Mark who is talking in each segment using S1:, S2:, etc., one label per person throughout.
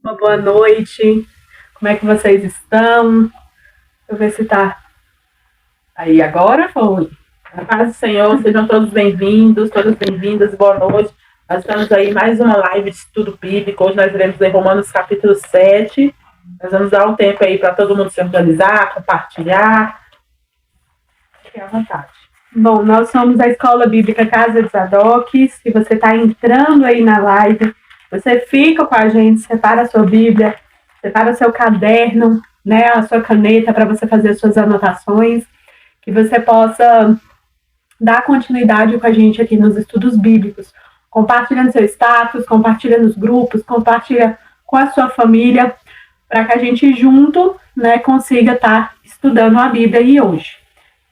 S1: Uma boa noite. Como é que vocês estão? Deixa eu ver se tá aí agora. Foi. A paz do Senhor, sejam todos bem-vindos, todas bem-vindas, boa noite. Nós estamos aí em mais uma live de estudo bíblico. Hoje nós iremos ler Romanos capítulo 7. Nós vamos dar um tempo aí para todo mundo se organizar, compartilhar. Fique à vontade. Bom, nós somos a Escola Bíblica Casa de Zadok. Se você está entrando aí na live, você fica com a gente, separa a sua Bíblia, separa o seu caderno, né, a sua caneta para você fazer as suas anotações, que você possa dar continuidade com a gente aqui nos estudos bíblicos. Compartilha no seu status, compartilha nos grupos, compartilha com a sua família, para que a gente junto, né, consiga estar estudando a Bíblia aí hoje.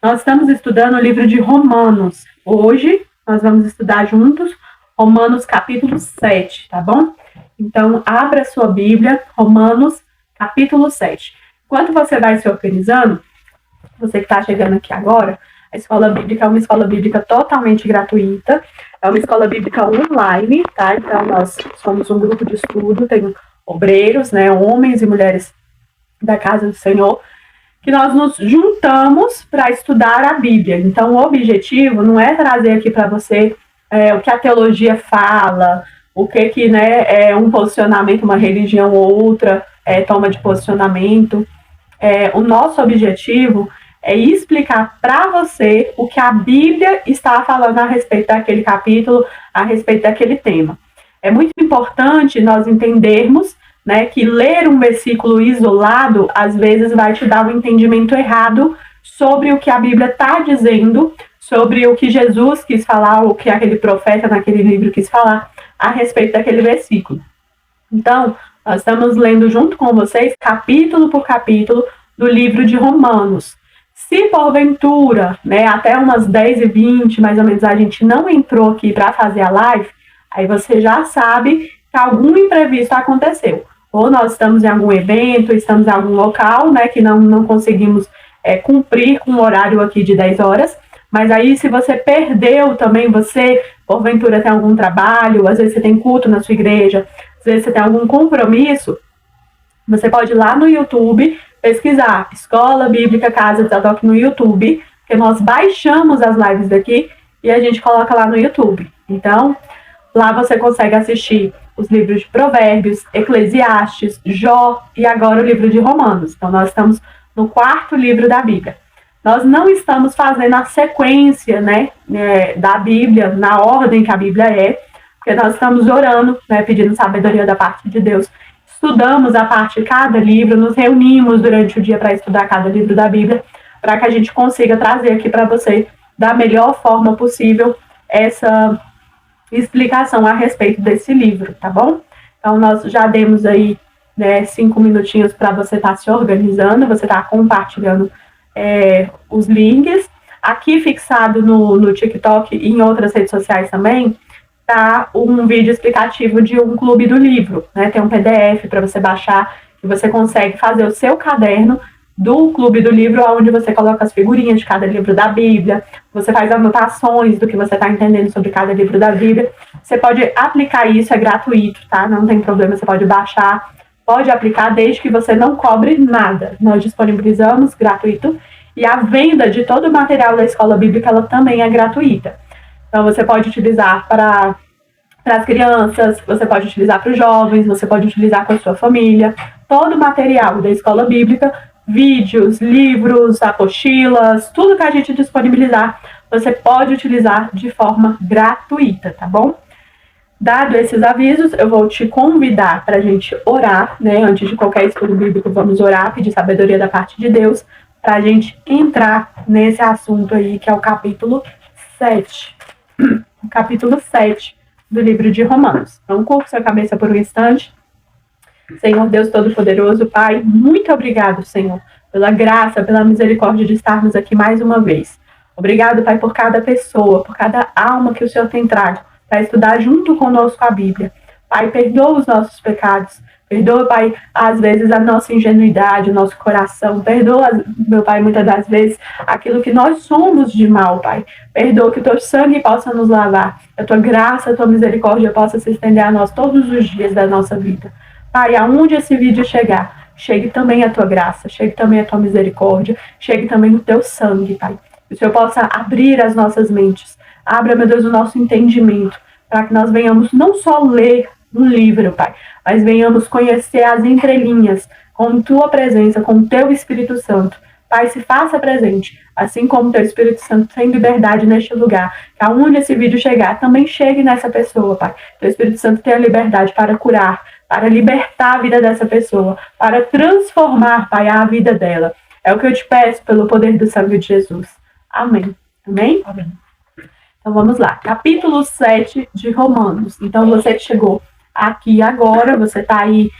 S1: Nós estamos estudando o livro de Romanos. Hoje nós vamos estudar juntos Romanos capítulo 7, tá bom? Então, abra a sua Bíblia, Romanos capítulo 7. Enquanto você vai se organizando, você que está chegando aqui agora, a Escola Bíblica é uma escola bíblica totalmente gratuita, é uma escola bíblica online, tá? Então, nós somos um grupo de estudo, tem obreiros, né, homens e mulheres da casa do Senhor, que nós nos juntamos para estudar a Bíblia. Então, o objetivo não é trazer aqui para você o que a teologia fala, o que né, é um posicionamento, uma religião ou outra toma de posicionamento. O nosso objetivo é explicar para você o que a Bíblia está falando a respeito daquele capítulo, a respeito daquele tema. É muito importante nós entendermos, né, que ler um versículo isolado, às vezes, vai te dar um entendimento errado sobre o que a Bíblia está dizendo, sobre o que Jesus quis falar, o que aquele profeta naquele livro quis falar a respeito daquele versículo. Então, nós estamos lendo junto com vocês, capítulo por capítulo, do livro de Romanos. Se porventura, né, até umas 10h20, mais ou menos, a gente não entrou aqui para fazer a live, aí você já sabe que algum imprevisto aconteceu. Ou nós estamos em algum evento, estamos em algum local, né, que não conseguimos cumprir com o horário aqui de 10 horas, mas aí se você perdeu também, você, porventura, tem algum trabalho, às vezes você tem culto na sua igreja, às vezes você tem algum compromisso, você pode ir lá no YouTube, pesquisar Escola Bíblica Casa de Zadok no YouTube, porque nós baixamos as lives daqui e a gente coloca lá no YouTube. Então, lá você consegue assistir os livros de Provérbios, Eclesiastes, Jó e agora o livro de Romanos. Então, nós estamos no 4º livro da Bíblia. Nós não estamos fazendo a sequência, né, da Bíblia, na ordem que a Bíblia é, porque nós estamos orando, né, pedindo sabedoria da parte de Deus. Estudamos a parte de cada livro, nos reunimos durante o dia para estudar cada livro da Bíblia, para que a gente consiga trazer aqui para você, da melhor forma possível, essa explicação a respeito desse livro, tá bom? Então, nós já demos aí, né, 5 minutinhos para você estar se organizando, você estar compartilhando os links. Aqui fixado no TikTok e em outras redes sociais também, tá um vídeo explicativo de um clube do livro, né? Tem um PDF para você baixar, que você consegue fazer o seu caderno do clube do livro, onde você coloca as figurinhas de cada livro da Bíblia, você faz anotações do que você está entendendo sobre cada livro da Bíblia. Você pode aplicar isso, é gratuito, tá? Não tem problema, você pode baixar, pode aplicar desde que você não cobre nada. Nós disponibilizamos gratuito e a venda de todo o material da Escola Bíblica, ela também é gratuita. Então, você pode utilizar para as crianças, você pode utilizar para os jovens, você pode utilizar com a sua família. Todo o material da Escola Bíblica, vídeos, livros, apostilas, tudo que a gente disponibilizar, você pode utilizar de forma gratuita, tá bom? Dado esses avisos, eu vou te convidar para a gente orar, né? Antes de qualquer estudo bíblico, vamos orar, pedir sabedoria da parte de Deus, para a gente entrar nesse assunto aí, que é o capítulo 7. O capítulo 7 do livro de Romanos. Então, curva sua cabeça por um instante. Senhor Deus Todo-Poderoso, Pai, muito obrigado, Senhor, pela graça, pela misericórdia de estarmos aqui mais uma vez. Obrigado, Pai, por cada pessoa, por cada alma que o Senhor tem trago para estudar junto conosco a Bíblia. Pai, perdoa os nossos pecados. Perdoa, Pai, às vezes a nossa ingenuidade, o nosso coração. Perdoa, meu Pai, muitas das vezes aquilo que nós somos de mal, Pai. Perdoa que o teu sangue possa nos lavar. A tua graça, a tua misericórdia possa se estender a nós todos os dias da nossa vida. Pai, aonde esse vídeo chegar, chegue também a tua graça, chegue também a tua misericórdia, chegue também o teu sangue, Pai. Que o Senhor possa abrir as nossas mentes, abra, meu Deus, o nosso entendimento, para que nós venhamos não só ler um livro, Pai, mas venhamos conhecer as entrelinhas com tua presença, com o teu Espírito Santo. Pai, se faça presente, assim como o teu Espírito Santo tem liberdade neste lugar, que aonde esse vídeo chegar, também chegue nessa pessoa, Pai. Teu Espírito Santo tem a liberdade para curar, para libertar a vida dessa pessoa, para transformar, Pai, a vida dela. É o que eu te peço pelo poder do sangue de Jesus. Amém. Amém? Amém. Então vamos lá. Capítulo 7 de Romanos. Então você que chegou aqui agora, você está aí,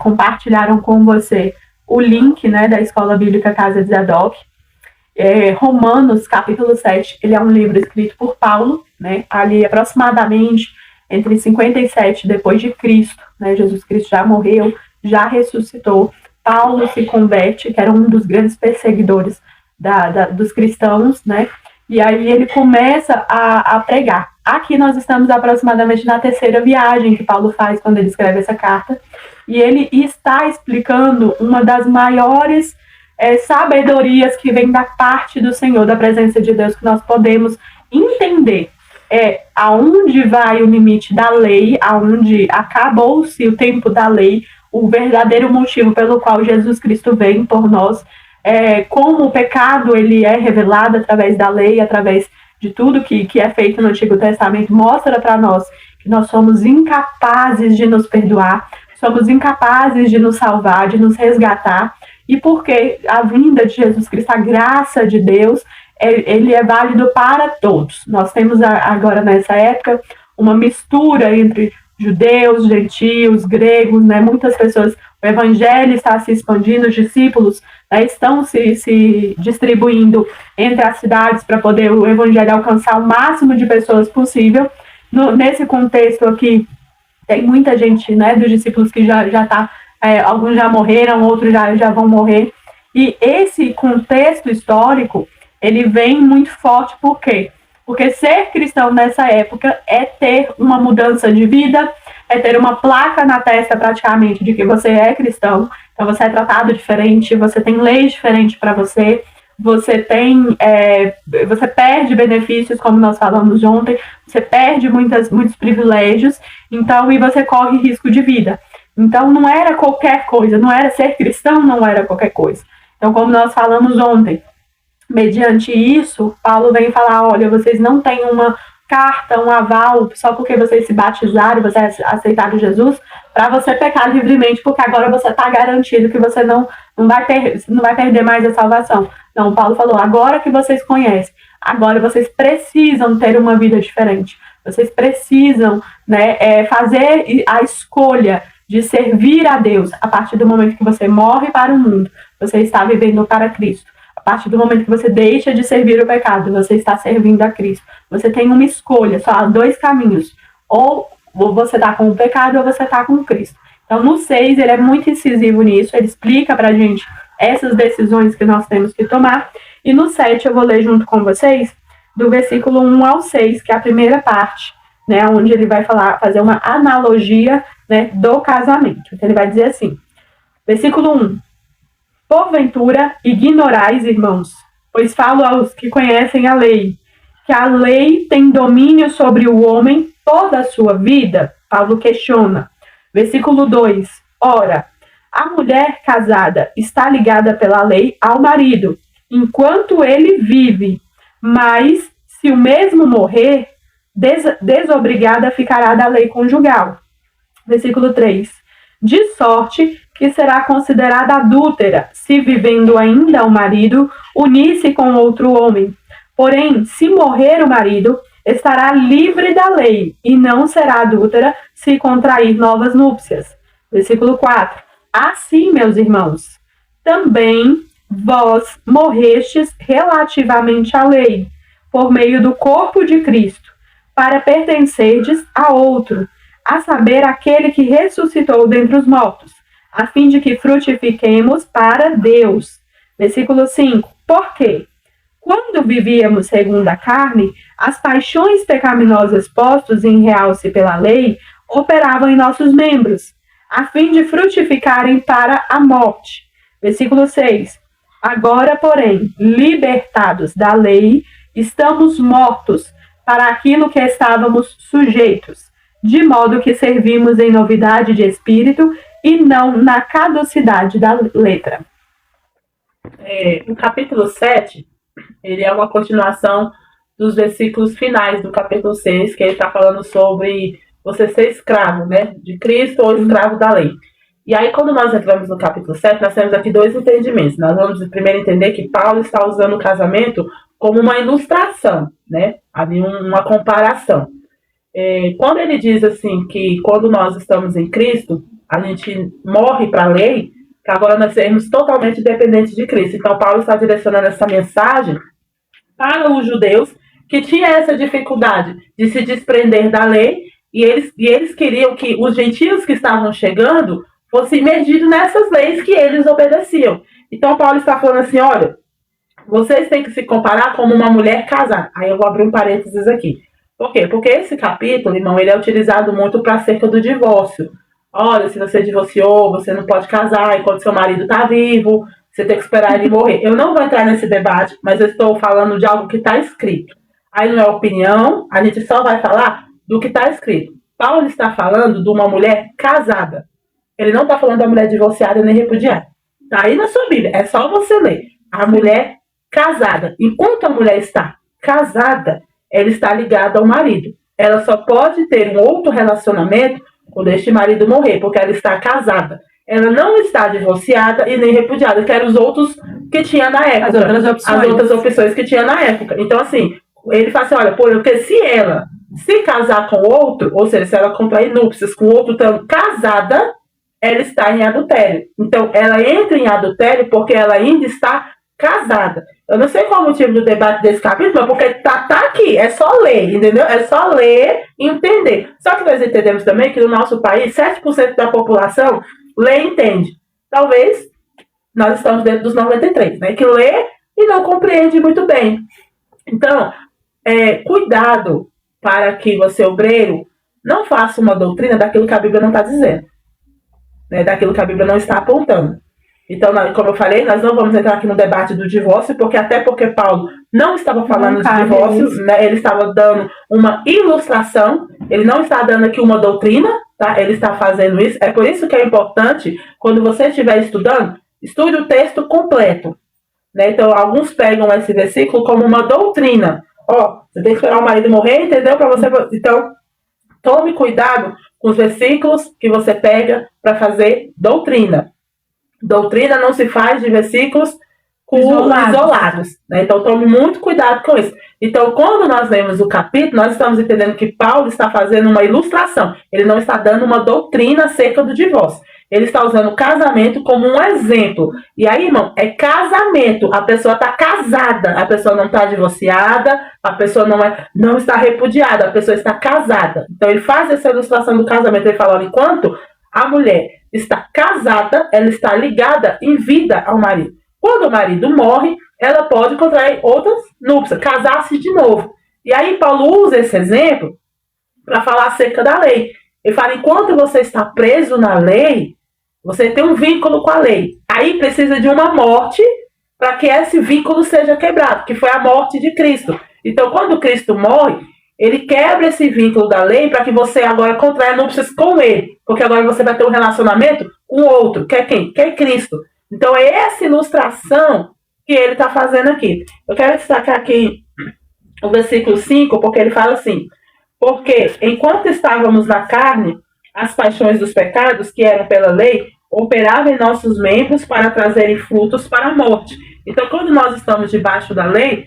S1: compartilharam com você o link, né, da Escola Bíblica Casa de Zadok. Romanos, capítulo 7, ele é um livro escrito por Paulo, né, ali aproximadamente entre 57 depois de Cristo, né, Jesus Cristo já morreu, já ressuscitou, Paulo se converte, que era um dos grandes perseguidores dos cristãos, né, e aí ele começa a pregar. Aqui nós estamos aproximadamente na terceira viagem que Paulo faz quando ele escreve essa carta, e ele está explicando uma das maiores sabedorias que vem da parte do Senhor, da presença de Deus, que nós podemos entender. Aonde vai o limite da lei, aonde acabou-se o tempo da lei, o verdadeiro motivo pelo qual Jesus Cristo vem por nós, como o pecado ele é revelado através da lei, através de tudo que é feito no Antigo Testamento, mostra para nós que nós somos incapazes de nos perdoar, somos incapazes de nos salvar, de nos resgatar, e porque a vinda de Jesus Cristo, a graça de Deus, ele é válido para todos. Nós temos agora, nessa época, uma mistura entre judeus, gentios, gregos, né? Muitas pessoas, o evangelho está se expandindo, os discípulos, né, estão se distribuindo entre as cidades para poder o evangelho alcançar o máximo de pessoas possível. Nesse contexto aqui, tem muita gente, né, dos discípulos que já está, alguns já morreram, outros já vão morrer. E esse contexto histórico, ele vem muito forte, por quê? Porque ser cristão nessa época é ter uma mudança de vida, é ter uma placa na testa praticamente de que você é cristão, então você é tratado diferente, você tem leis diferentes para você, você perde benefícios, como nós falamos ontem, você perde muitos privilégios, então, e você corre risco de vida. Então não era qualquer coisa, não era ser cristão, não era qualquer coisa. Então, como nós falamos ontem, mediante isso, Paulo vem falar, olha, vocês não têm uma carta, um aval, só porque vocês se batizaram, vocês aceitaram Jesus, para você pecar livremente, porque agora você está garantido que você não vai perder mais a salvação. Não, Paulo falou, agora que vocês conhecem, agora vocês precisam ter uma vida diferente. Vocês precisam, né, fazer a escolha de servir a Deus. A partir do momento que você morre para o mundo, você está vivendo para Cristo. A partir do momento que você deixa de servir o pecado, você está servindo a Cristo. Você tem uma escolha, só há dois caminhos. Ou você está com o pecado ou você está com Cristo. Então, no 6, ele é muito incisivo nisso. Ele explica para a gente essas decisões que nós temos que tomar. E no 7, eu vou ler junto com vocês, do versículo 1 ao 6, que é a primeira parte, né, onde ele vai fazer uma analogia, né, do casamento. Então, ele vai dizer assim, versículo 1. Porventura, ignorais, irmãos, pois falo aos que conhecem a lei, que a lei tem domínio sobre o homem toda a sua vida? Paulo questiona. Versículo 2. Ora, a mulher casada está ligada pela lei ao marido, enquanto ele vive, mas se o mesmo morrer, desobrigada ficará da lei conjugal. Versículo 3. De sorte que será considerada adúltera, se vivendo ainda o marido, unir-se com outro homem. Porém, se morrer o marido, estará livre da lei, e não será adúltera se contrair novas núpcias. Versículo 4. Assim, meus irmãos, também vós morrestes relativamente à lei, por meio do corpo de Cristo, para pertencerdes a outro, a saber, aquele que ressuscitou dentre os mortos, a fim de que frutifiquemos para Deus. Versículo 5. Por quê? Quando vivíamos segundo a carne, as paixões pecaminosas postas em realce pela lei operavam em nossos membros, a fim de frutificarem para a morte. Versículo 6. Agora, porém, libertados da lei, estamos mortos para aquilo que estávamos sujeitos, de modo que servimos em novidade de espírito e não na caducidade da letra. O capítulo 7, ele é uma continuação dos versículos finais do capítulo 6, que ele está falando sobre você ser escravo, né, de Cristo ou escravo da lei. E aí, quando nós entramos no capítulo 7, nós temos aqui dois entendimentos. Nós vamos primeiro entender que Paulo está usando o casamento como uma ilustração, né? Ali uma comparação. Quando ele diz assim que quando nós estamos em Cristo, a gente morre para a lei, para agora nós sermos totalmente dependentes de Cristo. Então, Paulo está direcionando essa mensagem para os judeus que tinham essa dificuldade de se desprender da lei, e eles queriam que os gentios que estavam chegando fossem imergidos nessas leis que eles obedeciam. Então, Paulo está falando assim, olha, vocês têm que se comparar como uma mulher casada. Aí eu vou abrir um parênteses aqui. Por quê? Porque esse capítulo, irmão, ele é utilizado muito para acerca do divórcio. Olha, se você divorciou, você não pode casar enquanto seu marido está vivo, você tem que esperar ele morrer. Eu não vou entrar nesse debate, mas eu estou falando de algo que está escrito. Aí não é opinião, a gente só vai falar do que está escrito. Paulo está falando de uma mulher casada. Ele não está falando da mulher divorciada nem repudiada. Está aí na sua Bíblia, é só você ler. A mulher casada. Enquanto a mulher está casada, ela está ligada ao marido. Ela só pode ter um outro relacionamento quando este marido morrer, porque ela está casada. Ela não está divorciada e nem repudiada, que eram os outros que tinha na época. As outras opções que tinha na época. Então, assim, ele fala assim, olha, porque se ela se casar com outro, ou seja, se ela contrair núpcias com outro estando casada, ela está em adultério. Então, ela entra em adultério porque ela ainda está casada. Eu não sei qual é o motivo do debate desse capítulo, porque tá aqui, é só ler, entendeu? É só ler e entender. Só que nós entendemos também que no nosso país, 7% da população lê e entende. Talvez nós estamos dentro dos 93%, né? Que lê e não compreende muito bem. Então, cuidado para que você, obreiro, não faça uma doutrina daquilo que a Bíblia não está dizendo, né? Daquilo que a Bíblia não está apontando. Então, como eu falei, nós não vamos entrar aqui no debate do divórcio, até porque Paulo não estava falando de divórcio, né? Ele estava dando uma ilustração, ele não está dando aqui uma doutrina, tá? Ele está fazendo isso. É por isso que é importante, quando você estiver estudando, estude o texto completo, né? Então, alguns pegam esse versículo como uma doutrina. Você tem que esperar o marido morrer, entendeu? Então, tome cuidado com os versículos que você pega para fazer doutrina. Doutrina não se faz de versículos isolados, né? Então, tome muito cuidado com isso. Então, quando nós lemos o capítulo, nós estamos entendendo que Paulo está fazendo uma ilustração. Ele não está dando uma doutrina acerca do divórcio. Ele está usando o casamento como um exemplo. E aí, irmão, é casamento. A pessoa está casada. A pessoa não está divorciada. A pessoa não está repudiada. A pessoa está casada. Então, ele faz essa ilustração do casamento. Ele fala, olha, enquanto a mulher está casada, ela está ligada em vida ao marido. Quando o marido morre, ela pode contrair outras núpcias, casar-se de novo. E aí Paulo usa esse exemplo para falar acerca da lei. Ele fala, enquanto você está preso na lei, você tem um vínculo com a lei. Aí precisa de uma morte para que esse vínculo seja quebrado, que foi a morte de Cristo. Então, quando Cristo morre, ele quebra esse vínculo da lei para que você agora contraia núpcias com ele. Porque agora você vai ter um relacionamento com o outro. Que é quem? Que é Cristo. Então, é essa ilustração que ele está fazendo aqui. Eu quero destacar aqui o versículo 5, porque ele fala assim, porque enquanto estávamos na carne, as paixões dos pecados, que eram pela lei, operavam em nossos membros para trazerem frutos para a morte. Então, quando nós estamos debaixo da lei,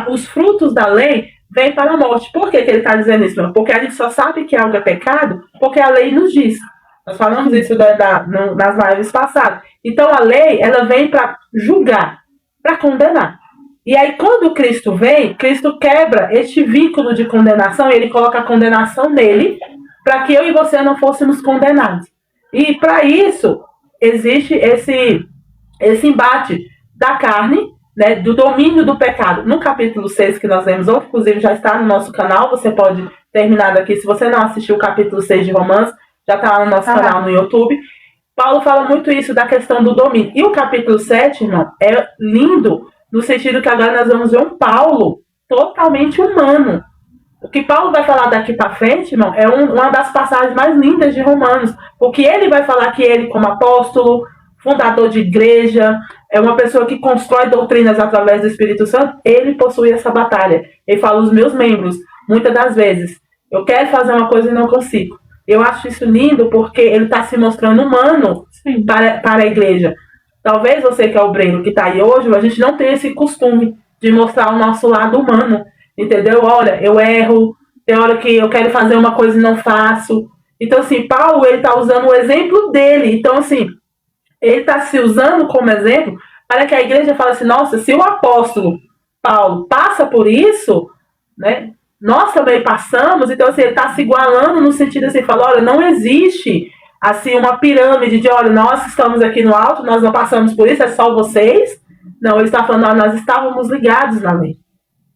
S1: os frutos da lei vêm para a morte. Por que ele está dizendo isso? Porque a gente só sabe que algo é pecado porque a lei nos diz. Nós falamos isso nas lives passadas. Então, a lei, ela vem para julgar, para condenar. E aí, quando Cristo vem, Cristo quebra este vínculo de condenação e ele coloca a condenação nele para que eu e você não fôssemos condenados. E para isso, existe esse embate da carne, né, do domínio do pecado. No capítulo 6 que nós lemos, inclusive já está no nosso canal, você pode terminar daqui. Se você não assistiu o capítulo 6 de Romanos, já está lá no nosso canal no YouTube. Paulo fala muito isso da questão do domínio. E o capítulo 7, irmão, é lindo no sentido que agora nós vamos ver um Paulo totalmente humano. O que Paulo vai falar daqui para frente, irmão, é uma das passagens mais lindas de Romanos. Porque ele vai falar que ele, como apóstolo, fundador de igreja, é uma pessoa que constrói doutrinas através do Espírito Santo, ele possui essa batalha. Ele fala, os meus membros, muitas das vezes, eu quero fazer uma coisa e não consigo. Eu acho isso lindo porque ele está se mostrando humano para a igreja. Talvez você que é obreiro que está aí hoje, a gente não tem esse costume de mostrar o nosso lado humano, entendeu? Olha, eu erro, tem hora que eu quero fazer uma coisa e não faço. Então, assim, Paulo, ele está usando o exemplo dele. Então, assim, ele está se usando como exemplo para que a igreja fale assim, nossa, se o apóstolo Paulo passa por isso, né? Nós também passamos, então assim, ele está se igualando no sentido assim, fala, olha, não existe assim uma pirâmide de, olha, nós estamos aqui no alto, nós não passamos por isso, é só vocês. Não, ele está falando, nós estávamos ligados na lei.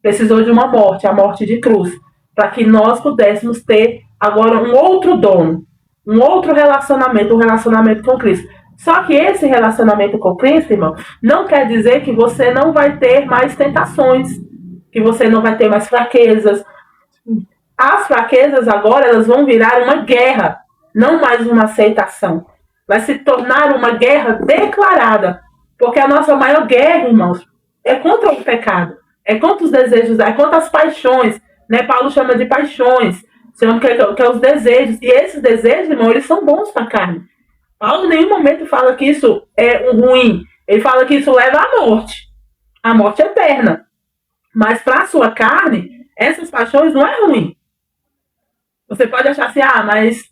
S1: Precisou de uma morte, a morte de cruz, para que nós pudéssemos ter agora um outro dono, um outro relacionamento, um relacionamento com Cristo. Só que esse relacionamento com Cristo, irmão, não quer dizer que você não vai ter mais tentações, que você não vai ter mais fraquezas. As fraquezas agora, elas vão virar uma guerra, não mais uma aceitação. Vai se tornar uma guerra declarada, porque a nossa maior guerra, irmãos, é contra o pecado, é contra os desejos, é contra as paixões, né? Paulo chama de paixões, chama que é os desejos, e esses desejos, irmão, eles são bons para a carne. Paulo em nenhum momento fala que isso é ruim, ele fala que isso leva à morte eterna. Mas para a sua carne, essas paixões não é ruim. Você pode achar assim, mas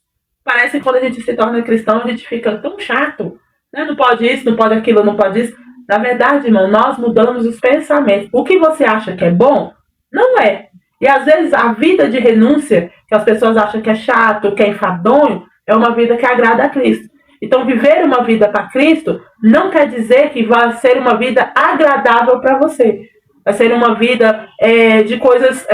S1: parece que quando a gente se torna cristão, a gente fica tão chato, né? Não pode isso, não pode aquilo, não pode isso. Na verdade, irmão, nós mudamos os pensamentos. O que você acha que é bom, não é. E às vezes a vida de renúncia, que as pessoas acham que é chato, que é enfadonho, é uma vida que agrada a Cristo. Então, viver uma vida para Cristo não quer dizer que vai ser uma vida agradável para você. Vai ser uma vida de coisas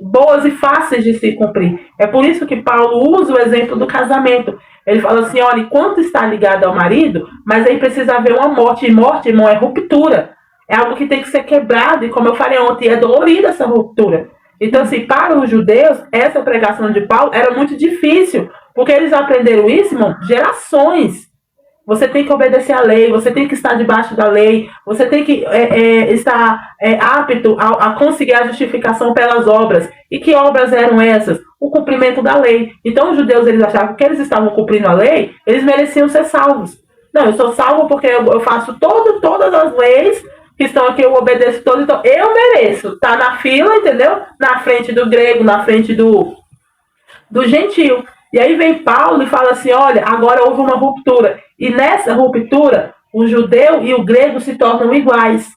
S1: boas e fáceis de se cumprir. É por isso que Paulo usa o exemplo do casamento. Ele fala assim, olha, enquanto está ligado ao marido, mas aí precisa haver uma morte. E morte, irmão, é ruptura. É algo que tem que ser quebrado. E como eu falei ontem, é dolorida essa ruptura. Então, assim, para os judeus, essa pregação de Paulo era muito difícil. Porque eles aprenderam isso, irmão, gerações. Você tem que obedecer à lei, você tem que estar debaixo da lei, você tem que estar apto a conseguir a justificação pelas obras. E que obras eram essas? O cumprimento da lei. Então os judeus, eles achavam que eles estavam cumprindo a lei, eles mereciam ser salvos. Não, eu sou salvo porque eu faço todas as leis que estão aqui, eu obedeço todas, então eu mereço estar na fila, entendeu? Na frente do grego, na frente do gentil. E aí vem Paulo e fala assim, olha, agora houve uma ruptura. E nessa ruptura, o judeu e o grego se tornam iguais.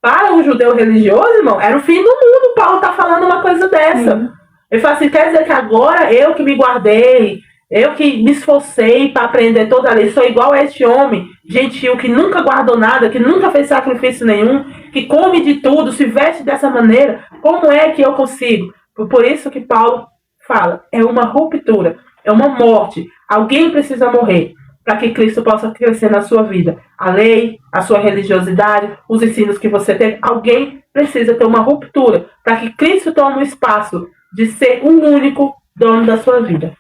S1: Para o judeu religioso, irmão, era o fim do mundo. Paulo está falando uma coisa dessa. Ele fala assim, quer dizer que agora eu que me guardei, eu que me esforcei para aprender toda a lei, sou igual a este homem gentil que nunca guardou nada, que nunca fez sacrifício nenhum, que come de tudo, se veste dessa maneira. Como é que eu consigo? Por isso que Paulo fala, é uma ruptura. É uma morte. Alguém precisa morrer para que Cristo possa crescer na sua vida. A lei, a sua religiosidade, os ensinos que você tem. Alguém precisa ter uma ruptura para que Cristo tome o espaço de ser o único dono da sua vida.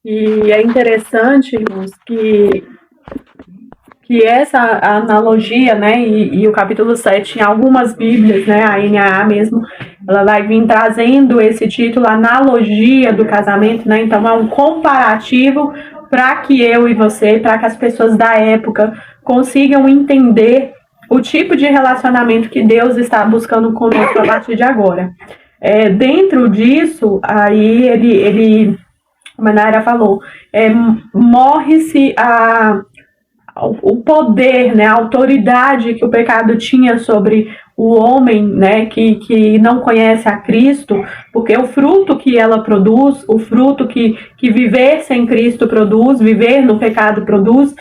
S2: E é interessante, irmãos, que essa analogia, né, e o capítulo 7, em algumas bíblias, né, a NAA mesmo, ela vai vir trazendo esse título, analogia do casamento, né, então é um comparativo para que eu e você, para que as pessoas da época consigam entender o tipo de relacionamento que Deus está buscando conosco a partir de agora. Dentro disso, aí ele como a Naira falou, morre-se o poder, né, a autoridade que o pecado tinha sobre o homem, né, que não conhece a Cristo, porque o fruto que ela produz, o fruto que viver sem Cristo produz, viver no pecado produz,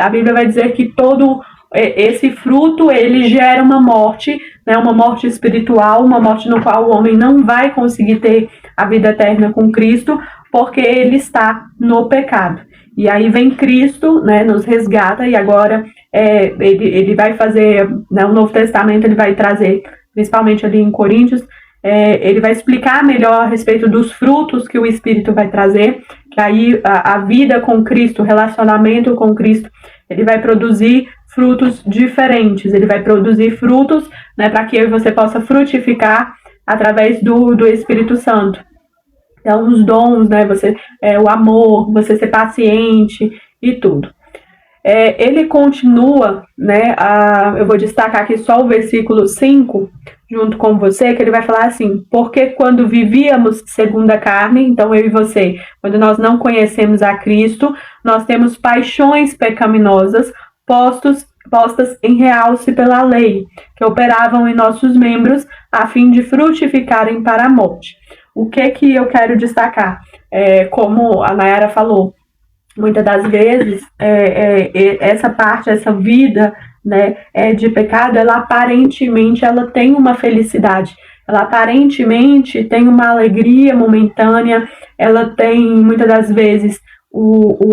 S2: a Bíblia vai dizer que todo esse fruto, ele gera uma morte, né, uma morte espiritual, uma morte no qual o homem não vai conseguir ter a vida eterna com Cristo, porque ele está no pecado. E aí vem Cristo, né, nos resgata, e agora ele vai fazer, né, o Novo Testamento, ele vai trazer, principalmente ali em Coríntios, ele vai explicar melhor a respeito dos frutos que o Espírito vai trazer, que aí a vida com Cristo, o relacionamento com Cristo, ele vai produzir frutos diferentes, ele vai produzir frutos, né, para que eu e você possa frutificar através do Espírito Santo. Então, os dons, né, o amor, você ser paciente e tudo. Ele continua, né, eu vou destacar aqui só o versículo 5, junto com você, que ele vai falar assim: porque quando vivíamos segundo a carne, então eu e você, quando nós não conhecemos a Cristo, nós temos paixões pecaminosas postas em realce pela lei, que operavam em nossos membros a fim de frutificarem para a morte. O que eu quero destacar? Como a Nayara falou, muitas das vezes, essa vida, né, de pecado, ela aparentemente ela tem uma felicidade, ela aparentemente tem uma alegria momentânea, ela tem, muitas das vezes,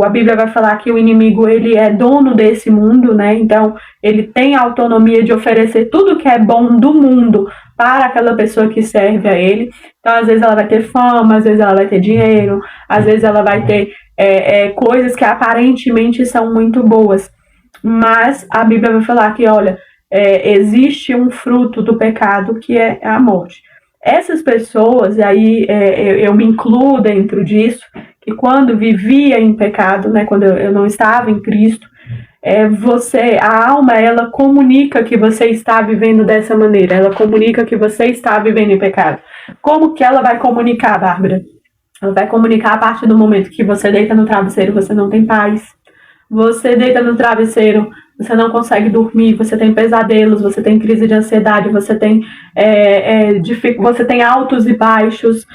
S2: a Bíblia vai falar que o inimigo ele é dono desse mundo, né? Então ele tem a autonomia de oferecer tudo que é bom do mundo para aquela pessoa que serve a ele. Então às vezes ela vai ter fama, às vezes ela vai ter dinheiro, às vezes ela vai ter coisas que aparentemente são muito boas, mas a Bíblia vai falar que, olha, existe um fruto do pecado que é a morte. Essas pessoas, e aí eu me incluo dentro disso, que quando vivia em pecado, né, quando eu não estava em Cristo, a alma, ela comunica que você está vivendo dessa maneira, ela comunica que você está vivendo em pecado. Como que ela vai comunicar, Bárbara? Ela vai comunicar a partir do momento que você deita no travesseiro, você não tem paz. Você deita no travesseiro, você não consegue dormir, você tem pesadelos, você tem crise de ansiedade, você tem altos e baixos,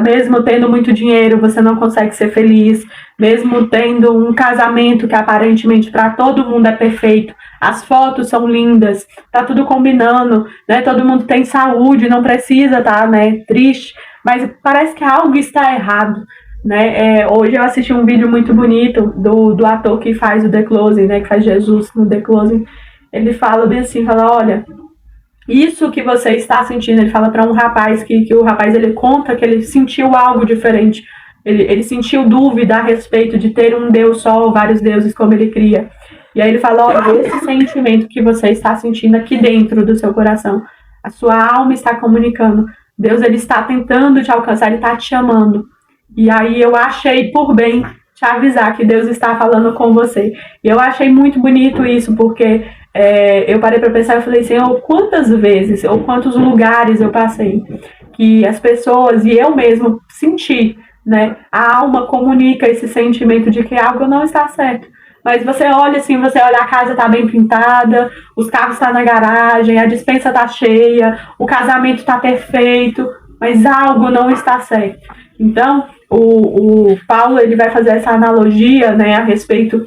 S2: mesmo tendo muito dinheiro, você não consegue ser feliz, mesmo tendo um casamento que aparentemente para todo mundo é perfeito, as fotos são lindas, tá tudo combinando, né? Todo mundo tem saúde, não precisa estar, né, triste, mas parece que algo está errado. Né? Hoje eu assisti um vídeo muito bonito do ator que faz o The Closing, né, que faz Jesus no The Closing. Ele fala bem assim, olha, isso que você está sentindo, ele fala para um rapaz, que o rapaz ele conta que ele sentiu algo diferente, ele sentiu dúvida a respeito de ter um Deus só ou vários deuses como ele cria. E aí ele fala, olha, esse sentimento que você está sentindo aqui dentro do seu coração, a sua alma está comunicando, Deus ele está tentando te alcançar, ele está te chamando. E aí eu achei por bem te avisar que Deus está falando com você. E eu achei muito bonito isso, porque eu parei para pensar e falei, Senhor, quantas vezes ou quantos lugares eu passei que as pessoas e eu mesmo senti, né? A alma comunica esse sentimento de que algo não está certo. Mas você olha assim, a casa está bem pintada, os carros estão na garagem, a despensa está cheia, o casamento está perfeito, mas algo não está certo. Então, o Paulo ele vai fazer essa analogia, né, a respeito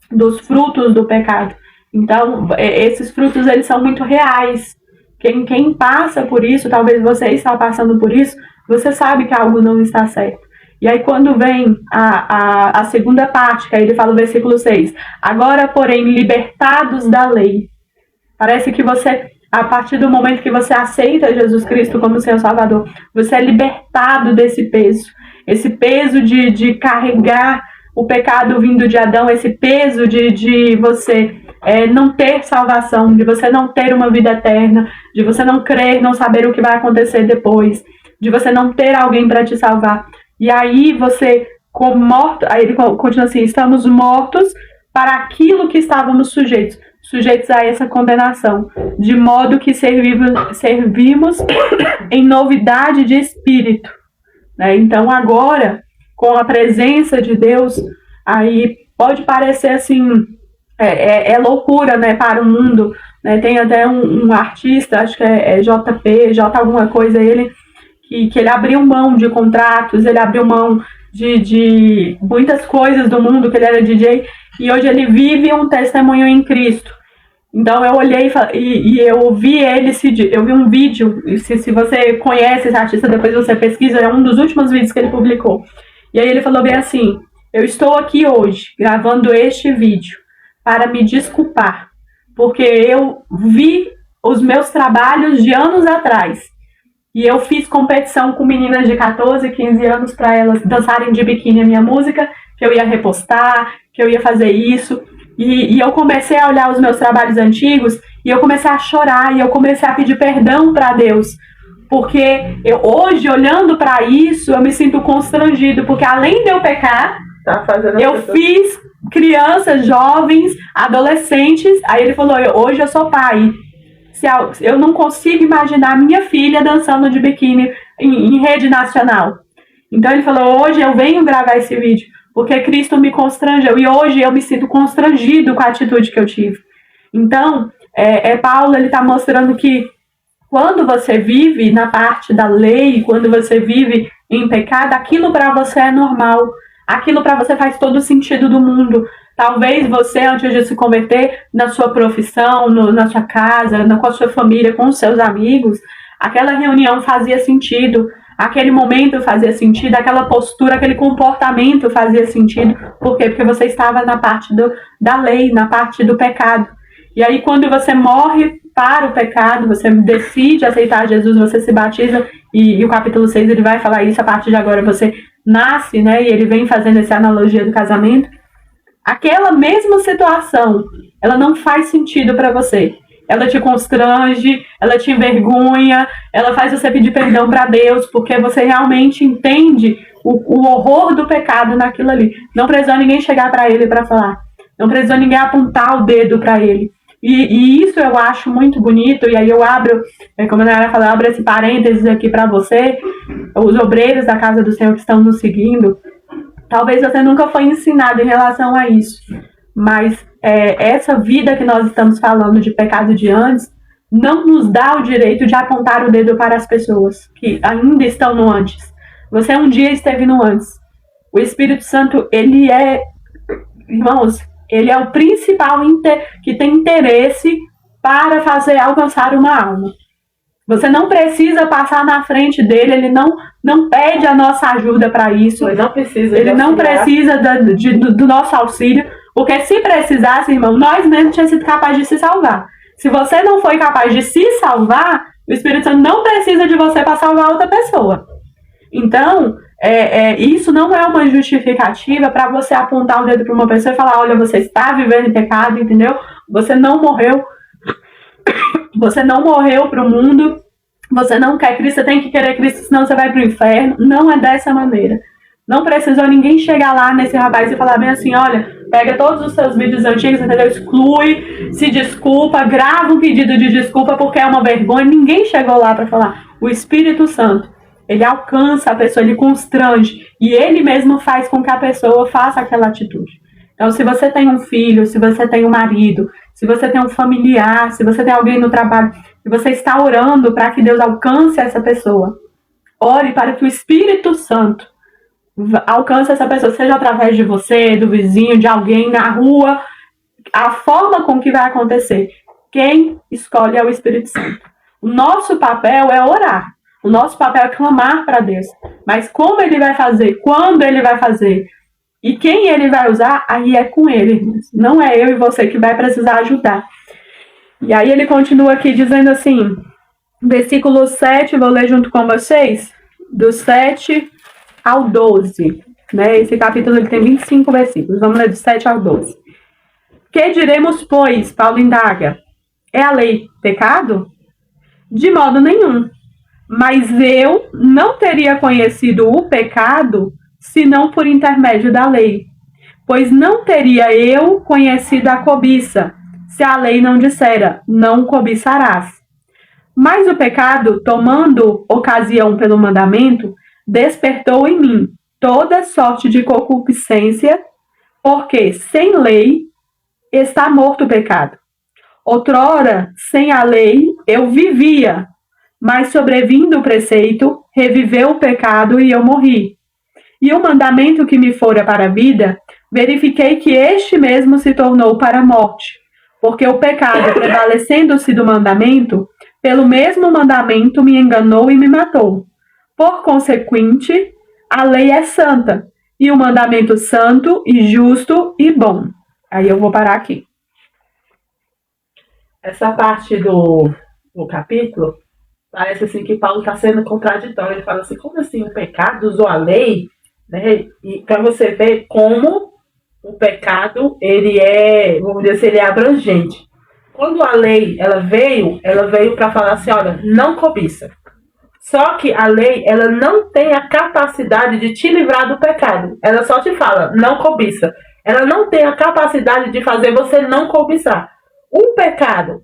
S2: dos frutos do pecado. Então, esses frutos eles são muito reais. Quem passa por isso, talvez você está passando por isso, você sabe que algo não está certo. E aí quando vem a segunda parte, que aí ele fala o versículo 6, agora, porém, libertados da lei. Parece que você, a partir do momento que você aceita Jesus Cristo como seu Salvador, você é libertado desse peso. Esse peso de carregar o pecado vindo de Adão, esse peso de você não ter salvação, de você não ter uma vida eterna, de você não crer, não saber o que vai acontecer depois, de você não ter alguém para te salvar. E aí você, como morto, aí ele continua assim, estamos mortos para aquilo que estávamos sujeitos a essa condenação, de modo que servimos em novidade de espírito. Né? Então agora, com a presença de Deus, aí pode parecer assim, loucura, né, para o mundo. Né? Tem até um artista, acho que é J alguma coisa, ele que ele abriu mão de contratos, ele abriu mão de muitas coisas do mundo, que ele era DJ, e hoje ele vive um testemunho em Cristo. Então eu olhei e eu ouvi eu vi um vídeo, se você conhece esse artista, depois você pesquisa, é um dos últimos vídeos que ele publicou. E aí ele falou bem assim: eu estou aqui hoje, gravando este vídeo, para me desculpar, porque eu vi os meus trabalhos de anos atrás. E eu fiz competição com meninas de 14, 15 anos para elas dançarem de biquíni a minha música, que eu ia repostar, que eu ia fazer isso. E eu comecei a olhar os meus trabalhos antigos e eu comecei a chorar e eu comecei a pedir perdão para Deus. Porque hoje, olhando para isso, eu me sinto constrangido, porque além de eu pecar, eu fiz crianças, jovens, adolescentes. Aí ele falou: hoje eu sou pai. Eu não consigo imaginar minha filha dançando de biquíni em rede nacional. Então ele falou: hoje eu venho gravar esse vídeo porque Cristo me constrangeu e hoje eu me sinto constrangido com a atitude que eu tive. Então, Paulo, ele está mostrando que quando você vive na parte da lei, quando você vive em pecado, aquilo para você é normal, aquilo para você faz todo o sentido do mundo. Talvez você, antes de se converter, na sua profissão, na sua casa, com a sua família, com os seus amigos, aquela reunião fazia sentido, aquele momento fazia sentido, aquela postura, aquele comportamento fazia sentido. Por quê? Porque você estava na parte da lei, na parte do pecado. E aí, quando você morre para o pecado, você decide aceitar Jesus, você se batiza, e o capítulo 6 ele vai falar isso: a partir de agora você nasce, né? E ele vem fazendo essa analogia do casamento. Aquela mesma situação, ela não faz sentido para você. Ela te constrange, ela te envergonha, ela faz você pedir perdão para Deus, porque você realmente entende o horror do pecado naquilo ali. Não precisou ninguém chegar para ele para falar. Não precisou ninguém apontar o dedo para ele. E isso eu acho muito bonito, e aí eu abro, como a Nara falou, eu abro esse parênteses aqui para você, os obreiros da casa do Senhor que estão nos seguindo. Talvez você nunca foi ensinado em relação a isso, mas essa vida que nós estamos falando de pecado de antes não nos dá o direito de apontar o dedo para as pessoas que ainda estão no antes. Você um dia esteve no antes. O Espírito Santo, ele é, irmãos, ele é o principal que tem interesse para fazer alcançar uma alma. Você não precisa passar na frente dele, ele não pede a nossa ajuda para isso.
S1: Ele não precisa.
S2: Ele não precisa do nosso auxílio, porque se precisasse, irmão, nós mesmos tínhamos sido capazes de se salvar. Se você não foi capaz de se salvar, o Espírito Santo não precisa de você para salvar outra pessoa. Então, isso não é uma justificativa para você apontar o dedo para uma pessoa e falar: olha, você está vivendo em pecado, entendeu? Você não morreu. Você não morreu para o mundo, você não quer Cristo, você tem que querer Cristo, senão você vai para o inferno. Não é dessa maneira. Não precisou ninguém chegar lá nesse rapaz e falar bem assim: olha, pega todos os seus vídeos antigos, entendeu? Exclui, se desculpa, grava um pedido de desculpa porque é uma vergonha. Ninguém chegou lá para falar. O Espírito Santo, ele alcança a pessoa, ele constrange, e ele mesmo faz com que a pessoa faça aquela atitude. Então, se você tem um filho, se você tem um marido, se você tem um familiar, se você tem alguém no trabalho, e você está orando para que Deus alcance essa pessoa, ore para que o Espírito Santo alcance essa pessoa, seja através de você, do vizinho, de alguém na rua, a forma com que vai acontecer. Quem escolhe é o Espírito Santo. O nosso papel é orar. O nosso papel é clamar para Deus. Mas como ele vai fazer, quando ele vai fazer, e quem ele vai usar, aí é com ele, irmãos. Não é eu e você que vai precisar ajudar. E aí ele continua aqui dizendo assim, versículo 7, vou ler junto com vocês, do 7 ao 12. Né? Esse capítulo ele tem 25 versículos. Vamos ler do 7 ao 12. Que diremos, pois, Paulo indaga, é a lei pecado? De modo nenhum. Mas eu não teria conhecido o pecado senão por intermédio da lei. Pois não teria eu conhecido a cobiça, se a lei não dissera, não cobiçarás. Mas o pecado, tomando ocasião pelo mandamento, despertou em mim toda sorte de concupiscência, porque sem lei está morto o pecado. Outrora, sem a lei, eu vivia, mas sobrevindo o preceito, reviveu o pecado e eu morri. E o mandamento que me fora para a vida, verifiquei que este mesmo se tornou para a morte, porque o pecado, prevalecendo-se do mandamento, pelo mesmo mandamento me enganou e me matou. Por consequente, a lei é santa, e o mandamento santo e justo e bom. Aí eu vou parar aqui.
S1: Essa parte do capítulo, parece assim que Paulo está sendo contraditório. Ele fala assim, como assim o pecado usou a lei? Né? E para você ver como o pecado, ele é, vamos dizer assim, ele é abrangente. Quando a lei ela veio para falar assim, olha, não cobiça. Só que a lei, ela não tem a capacidade de te livrar do pecado. Ela só te fala, não cobiça. Ela não tem a capacidade de fazer você não cobiçar. O pecado,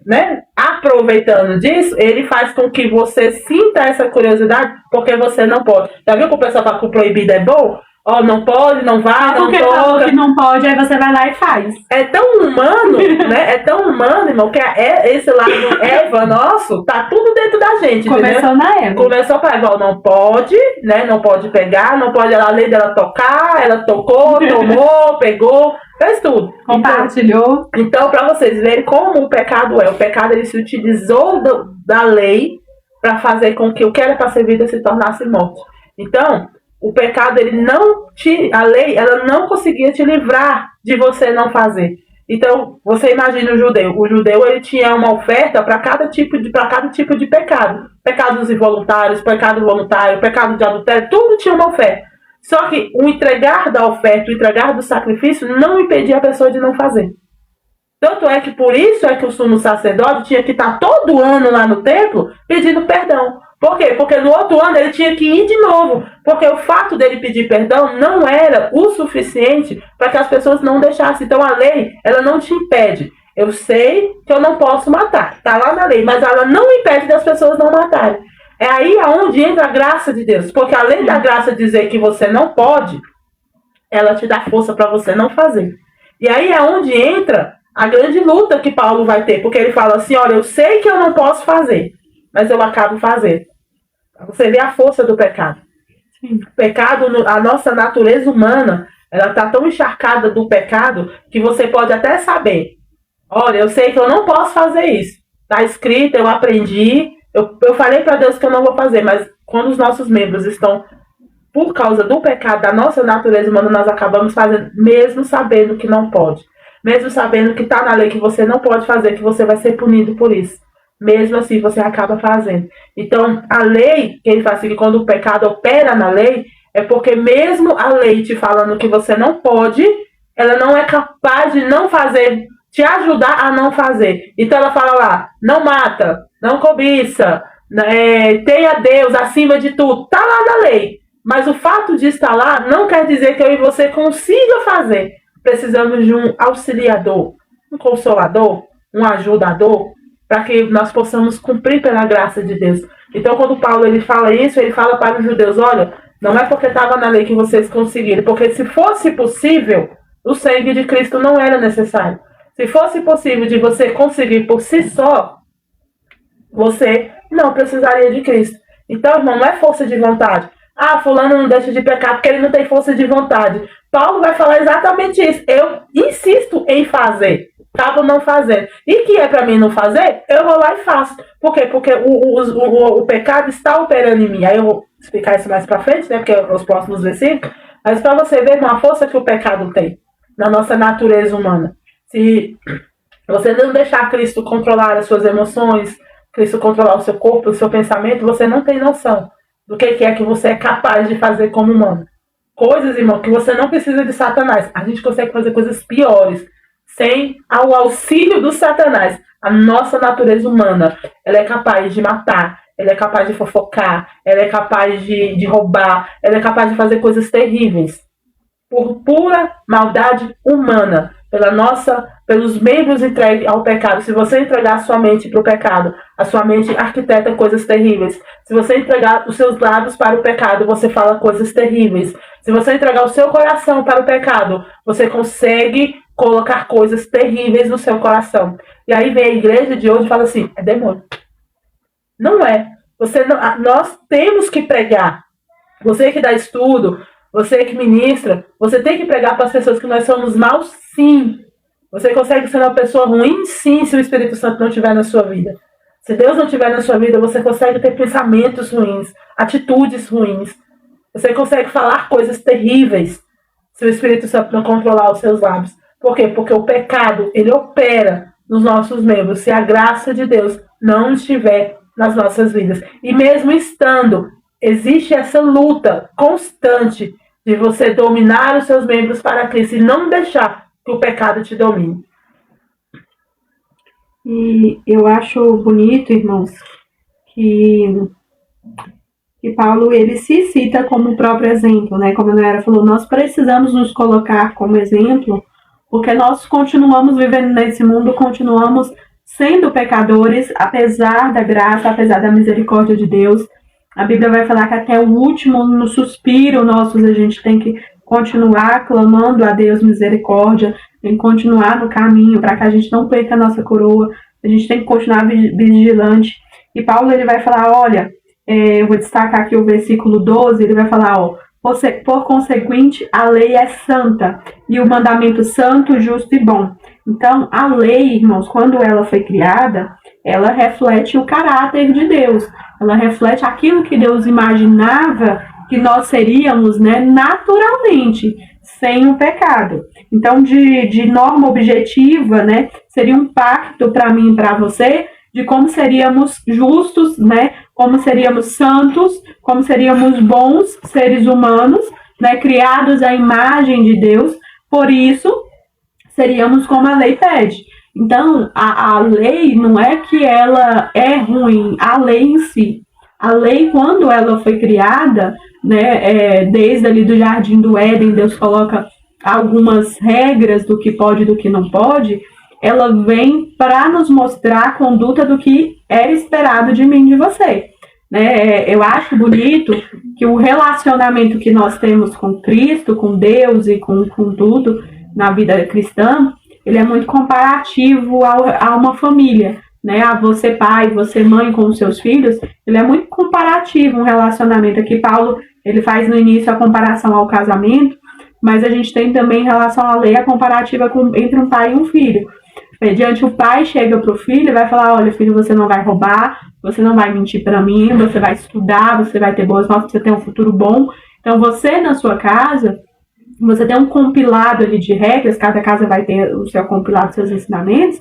S1: né, aproveitando disso, ele faz com que você sinta essa curiosidade, porque você não pode. Já viu que o pessoal fala que o proibido é bom? Ó, não pode, não vai, não
S2: porque falou que não pode, aí você vai lá e faz.
S1: É tão humano, né? É tão humano, irmão, que esse lado Eva nosso, tá tudo dentro da gente.
S2: Começou na Eva.
S1: Começou pra Eva, não pode, né? Não pode pegar, não pode, a lei dela tocar, ela tocou, tomou, pegou, fez tudo.
S2: Compartilhou.
S1: Então, pra vocês verem como o pecado é. O pecado, ele se utilizou da lei pra fazer com que o que era pra ser vida se tornasse morte. Então, o pecado, a lei, ela não conseguia te livrar de você não fazer. Então, você imagina o judeu. O judeu, ele tinha uma oferta para cada tipo de pecado. Pecados involuntários, pecado voluntário, pecado de adultério, tudo tinha uma oferta. Só que o entregar da oferta, o entregar do sacrifício, não impedia a pessoa de não fazer. Tanto é que por isso é que o sumo sacerdote tinha que estar todo ano lá no templo pedindo perdão. Por quê? Porque no outro ano ele tinha que ir de novo. Porque o fato dele pedir perdão não era o suficiente para que as pessoas não deixassem. Então a lei, ela não te impede. Eu sei que eu não posso matar. Está lá na lei. Mas ela não impede das pessoas não matarem. É aí aonde entra a graça de Deus. Porque além da graça dizer que você não pode, ela te dá força para você não fazer. E aí é onde entra a grande luta que Paulo vai ter. Porque ele fala assim, olha, eu sei que eu não posso fazer, mas eu acabo fazendo. Você vê a força do pecado. Sim. O pecado, a nossa natureza humana, ela está tão encharcada do pecado que você pode até saber. Olha, eu sei que eu não posso fazer isso. Está escrito, eu aprendi, eu falei para Deus que eu não vou fazer, mas quando os nossos membros estão, por causa do pecado, da nossa natureza humana, nós acabamos fazendo, mesmo sabendo que não pode. Mesmo sabendo que está na lei que você não pode fazer, que você vai ser punido por isso. Mesmo assim, você acaba fazendo. Então, a lei, que ele fala assim, que quando o pecado opera na lei, é porque mesmo a lei te falando que você não pode, ela não é capaz de não fazer, te ajudar a não fazer. Então, ela fala lá, não mata, não cobiça, tenha Deus acima de tudo. Está lá na lei. Mas o fato de estar lá não quer dizer que eu e você consiga fazer. Precisamos de um auxiliador, um consolador, um ajudador, para que nós possamos cumprir pela graça de Deus. Então, quando Paulo ele fala isso, ele fala para os judeus, olha, não é porque estava na lei que vocês conseguiram, porque se fosse possível, o sangue de Cristo não era necessário. Se fosse possível de você conseguir por si só, você não precisaria de Cristo. Então, irmão, não é força de vontade. Ah, fulano não deixa de pecar porque ele não tem força de vontade. Paulo vai falar exatamente isso. Eu insisto em fazer. Acabo não fazendo. E que é para mim não fazer, eu vou lá e faço. Por quê? Porque o pecado está operando em mim. Aí eu vou explicar isso mais para frente, né? Porque é os próximos versículos. Mas para você ver uma força que o pecado tem na nossa natureza humana. Se você não deixar Cristo controlar as suas emoções, Cristo controlar o seu corpo, o seu pensamento, você não tem noção do que é que você é capaz de fazer como humano. Coisas, irmão, que você não precisa de Satanás. A gente consegue fazer coisas piores sem o auxílio do Satanás. A nossa natureza humana, ela é capaz de matar, ela é capaz de fofocar, ela é capaz de roubar, ela é capaz de fazer coisas terríveis. Por pura maldade humana, pelos membros entregues ao pecado. Se você entregar a sua mente para o pecado, a sua mente arquiteta coisas terríveis. Se você entregar os seus lábios para o pecado, você fala coisas terríveis. Se você entregar o seu coração para o pecado, você consegue colocar coisas terríveis no seu coração. E aí vem a igreja de hoje e fala assim, é demônio. Não é. Nós temos que pregar. Você que dá estudo, você que ministra, você tem que pregar para as pessoas que nós somos maus, sim. Você consegue ser uma pessoa ruim, sim, se o Espírito Santo não estiver na sua vida. Se Deus não estiver na sua vida, você consegue ter pensamentos ruins, atitudes ruins. Você consegue falar coisas terríveis se o Espírito Santo não controlar os seus lábios. Por quê? Porque o pecado, ele opera nos nossos membros se a graça de Deus não estiver nas nossas vidas. E mesmo estando, existe essa luta constante de você dominar os seus membros para Cristo e não deixar que o pecado te domine.
S2: E eu acho bonito, irmãos, que Paulo, ele se cita como o próprio exemplo, né? Como a Nayara falou, nós precisamos nos colocar como exemplo, porque nós continuamos vivendo nesse mundo, continuamos sendo pecadores, apesar da graça, apesar da misericórdia de Deus. A Bíblia vai falar que até o último, no suspiro nosso, a gente tem que continuar clamando a Deus misericórdia, tem que continuar no caminho para que a gente não perca a nossa coroa, a gente tem que continuar vigilante. E Paulo, ele vai falar, olha, eu vou destacar aqui o versículo 12, ele vai falar, ó, por conseguinte, a lei é santa, e o mandamento santo, justo e bom. Então, a lei, irmãos, quando ela foi criada, ela reflete o caráter de Deus, ela reflete aquilo que Deus imaginava que nós seríamos, né, naturalmente, sem o pecado. Então, de norma objetiva, né, seria um pacto para mim e para você, de como seríamos justos, né, como seríamos santos, como seríamos bons seres humanos, né, criados à imagem de Deus, por isso seríamos como a lei pede. Então, a lei não é que ela é ruim, a lei em si. A lei, quando ela foi criada, né, desde ali do Jardim do Éden, Deus coloca algumas regras do que pode e do que não pode, ela vem para nos mostrar a conduta do que era esperado de mim e de você. Né? Eu acho bonito que o relacionamento que nós temos com Cristo, com Deus e com tudo na vida cristã, ele é muito comparativo a uma família. Né? A você pai, você mãe com os seus filhos, ele é muito comparativo um relacionamento. Aqui Paulo, ele faz no início a comparação ao casamento, mas a gente tem também em relação à lei a comparativa entre um pai e um filho. Mediante o pai chega para o filho e vai falar, olha filho, você não vai roubar, você não vai mentir para mim, você vai estudar, você vai ter boas notas, você tem um futuro bom. Então você na sua casa, você tem um compilado ali de regras, cada casa vai ter o seu compilado, seus ensinamentos,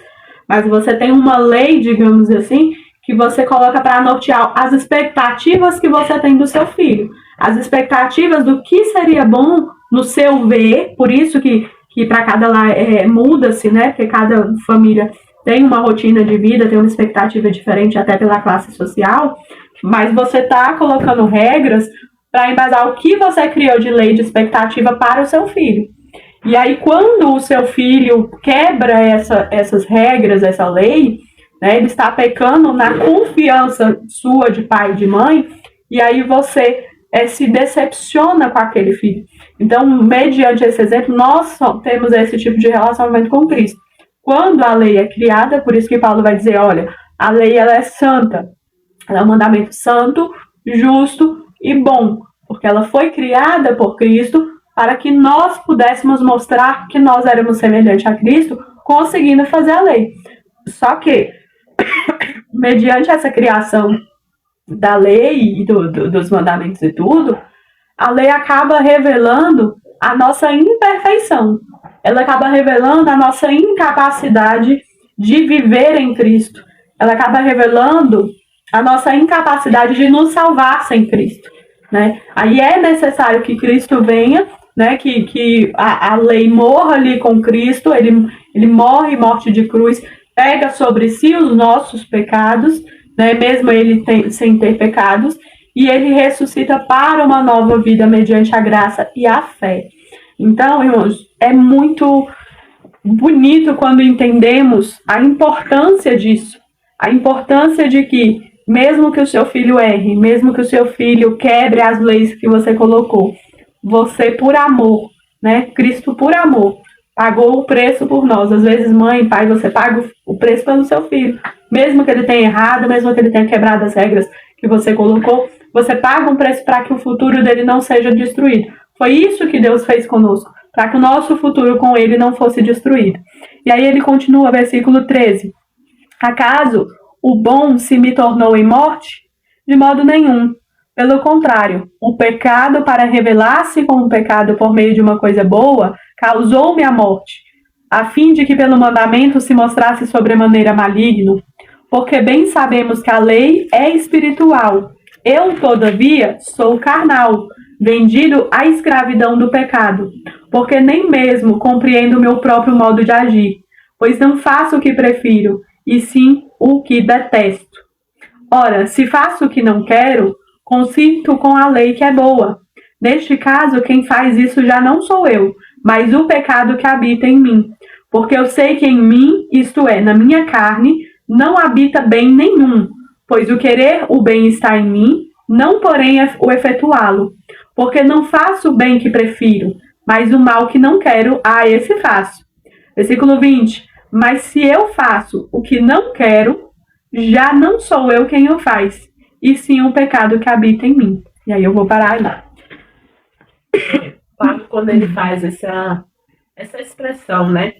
S2: mas você tem uma lei, digamos assim, que você coloca para nortear as expectativas que você tem do seu filho, as expectativas do que seria bom no seu ver, por isso que para cada lá muda-se, né? Porque cada família tem uma rotina de vida, tem uma expectativa diferente até pela classe social, mas você está colocando regras para embasar o que você criou de lei de expectativa para o seu filho. E aí, quando o seu filho quebra essas regras, essa lei, né, ele está pecando na confiança sua de pai e de mãe, e aí você se decepciona com aquele filho. Então, mediante esse exemplo, nós temos esse tipo de relacionamento com Cristo. Quando a lei é criada, por isso que Paulo vai dizer, olha, a lei ela é santa, ela é um mandamento santo, justo e bom, porque ela foi criada por Cristo para que nós pudéssemos mostrar que nós éramos semelhantes a Cristo, conseguindo fazer a lei. Só que, mediante essa criação da lei e dos mandamentos e tudo, a lei acaba revelando a nossa imperfeição. Ela acaba revelando a nossa incapacidade de viver em Cristo. Ela acaba revelando a nossa incapacidade de nos salvar sem Cristo. Né? Aí é necessário que Cristo venha, né? que a lei morra ali com Cristo, ele morre morte de cruz, pega sobre si os nossos pecados, né? Mesmo ele sem ter pecados, e ele ressuscita para uma nova vida mediante a graça e a fé. Então, irmãos, é muito bonito quando entendemos a importância disso, a importância de que, mesmo que o seu filho erre, mesmo que o seu filho quebre as leis que você colocou, você, por amor, né? Cristo, por amor, pagou o preço por nós. Às vezes, mãe, pai, você paga o preço pelo seu filho. Mesmo que ele tenha errado, mesmo que ele tenha quebrado as regras que você colocou, você paga um preço para que o futuro dele não seja destruído. Foi isso que Deus fez conosco, para que o nosso futuro com ele não fosse destruído. E aí ele continua, versículo 13. Acaso o bom se me tornou em morte? De modo nenhum. Pelo contrário, o pecado, para revelar-se como pecado por meio de uma coisa boa, causou-me a morte, a fim de que pelo mandamento se mostrasse sobremaneira maligno. Porque bem sabemos que a lei é espiritual. Eu, todavia, sou carnal, vendido à escravidão do pecado, porque nem mesmo compreendo o meu próprio modo de agir, pois não faço o que prefiro, e sim o que detesto. Ora, se faço o que não quero, consinto com a lei que é boa. Neste caso, quem faz isso já não sou eu, mas o pecado que habita em mim. Porque eu sei que em mim, isto é, na minha carne, não habita bem nenhum, pois o querer o bem está em mim, não porém o efetuá-lo. Porque não faço o bem que prefiro, mas o mal que não quero, esse faço. Versículo 20. Mas se eu faço o que não quero, já não sou eu quem o faz, e sim o pecado que habita em mim. E aí eu vou parar lá.
S1: Paulo, quando ele faz essa expressão, né?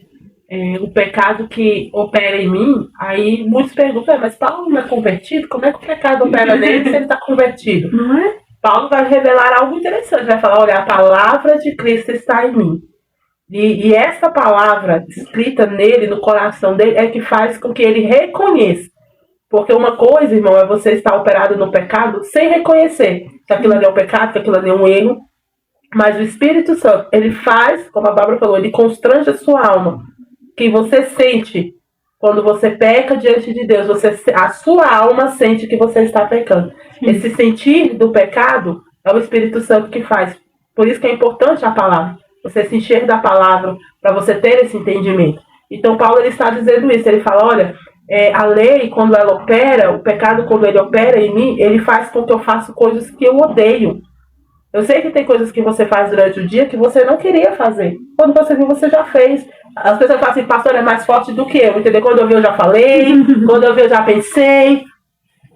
S1: O pecado que opera em mim, aí muitos perguntam, mas Paulo não é convertido? Como é que o pecado opera nele se ele está convertido?
S2: Não é?
S1: Paulo vai revelar algo interessante, vai falar, olha, a palavra de Cristo está em mim. E essa palavra escrita nele, no coração dele, é que faz com que ele reconheça. Porque uma coisa, irmão, é você estar operado no pecado sem reconhecer que aquilo ali é um pecado, que aquilo ali é um erro. Mas o Espírito Santo, ele faz, como a Bárbara falou, ele constrange a sua alma. Que você sente, quando você peca diante de Deus, a sua alma sente que você está pecando. Esse sentir do pecado é o Espírito Santo que faz. Por isso que é importante a palavra. Você se encher da palavra para você ter esse entendimento. Então Paulo ele está dizendo isso. Ele fala, olha, a lei, quando ela opera, o pecado, quando ele opera em mim, ele faz com que eu faça coisas que eu odeio. Eu sei que tem coisas que você faz durante o dia que você não queria fazer. Quando você viu, você já fez. As pessoas falam assim, pastor é mais forte do que eu, entendeu? Quando eu vi, eu já falei. Quando eu vi, eu já pensei.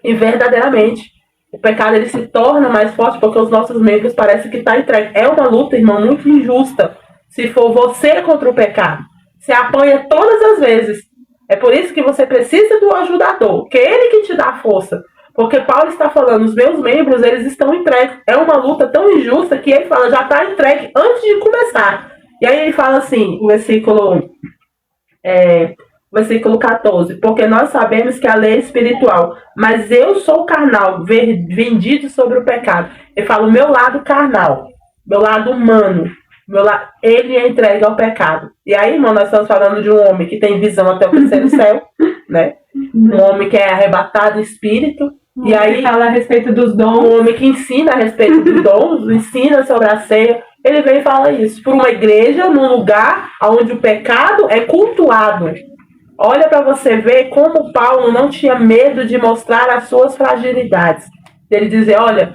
S1: E verdadeiramente, o pecado ele se torna mais forte porque os nossos membros parecem que estão entregues. É uma luta, irmão, muito injusta. Se for você contra o pecado. Você apanha todas as vezes. É por isso que você precisa do ajudador, que é ele que te dá força. Porque Paulo está falando, os meus membros, eles estão entregues. É uma luta tão injusta que ele fala, já está entregue antes de começar. E aí ele fala assim, o versículo 14, porque nós sabemos que a lei é espiritual, mas eu sou carnal, vendido sobre o pecado. Ele fala, o meu lado carnal, meu lado humano, ele é entregue ao pecado. E aí, irmão, nós estamos falando de um homem que tem visão até o terceiro céu, né? Um homem que é arrebatado em espírito. E aí
S2: fala a respeito dos dons.
S1: Um homem que ensina a respeito dos dons, ensina sobre a ceia. Ele vem e fala isso. Por uma igreja, num lugar onde o pecado é cultuado. Olha para você ver como Paulo não tinha medo de mostrar as suas fragilidades. Ele dizer, olha,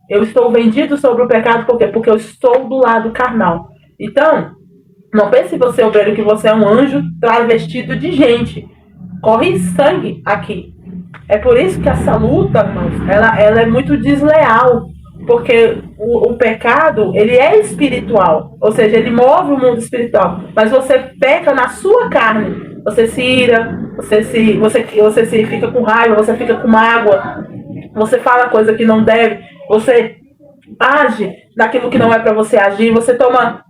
S1: eu estou vendido sobre o pecado, por quê? Porque eu estou do lado carnal. Então, não pense você, obreiro, que você é um anjo travestido de gente. Corre sangue aqui. É por isso que essa luta, irmãos, ela é muito desleal. Porque o pecado, ele é espiritual. Ou seja, ele move o mundo espiritual. Mas você peca na sua carne. Você se ira, você se fica com raiva, você fica com mágoa. Você fala coisa que não deve. Você age naquilo que não é para você agir. Você toma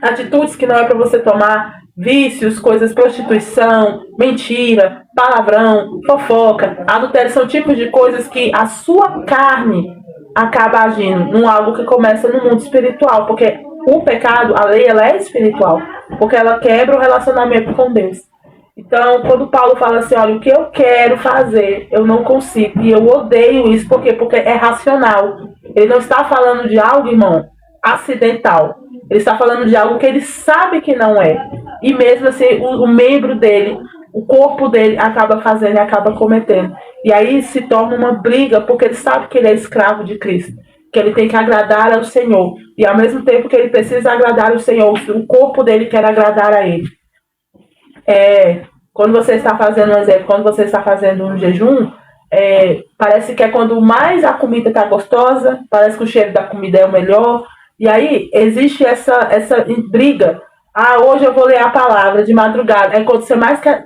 S1: atitudes que não é para você tomar. Vícios, coisas, prostituição, mentira, palavrão, fofoca, adultério, são tipos de coisas que a sua carne acaba agindo num algo que começa no mundo espiritual, porque o pecado, a lei, ela é espiritual, porque ela quebra o relacionamento com Deus. Então, quando Paulo fala assim, olha, o que eu quero fazer, eu não consigo, e eu odeio isso, por quê? Porque é racional. Ele não está falando de algo, irmão, acidental. Ele está falando de algo que ele sabe que não é. E mesmo assim, o membro dele, o corpo dele acaba fazendo e acaba cometendo. E aí se torna uma briga, porque ele sabe que ele é escravo de Cristo. Que ele tem que agradar ao Senhor. E ao mesmo tempo que ele precisa agradar ao Senhor, o corpo dele quer agradar a ele. Quando você está fazendo um exemplo, quando você está fazendo um jejum, parece que é quando mais a comida está gostosa, parece que o cheiro da comida é o melhor. E aí existe essa briga. Hoje eu vou ler a palavra de madrugada. É quando você mais quer.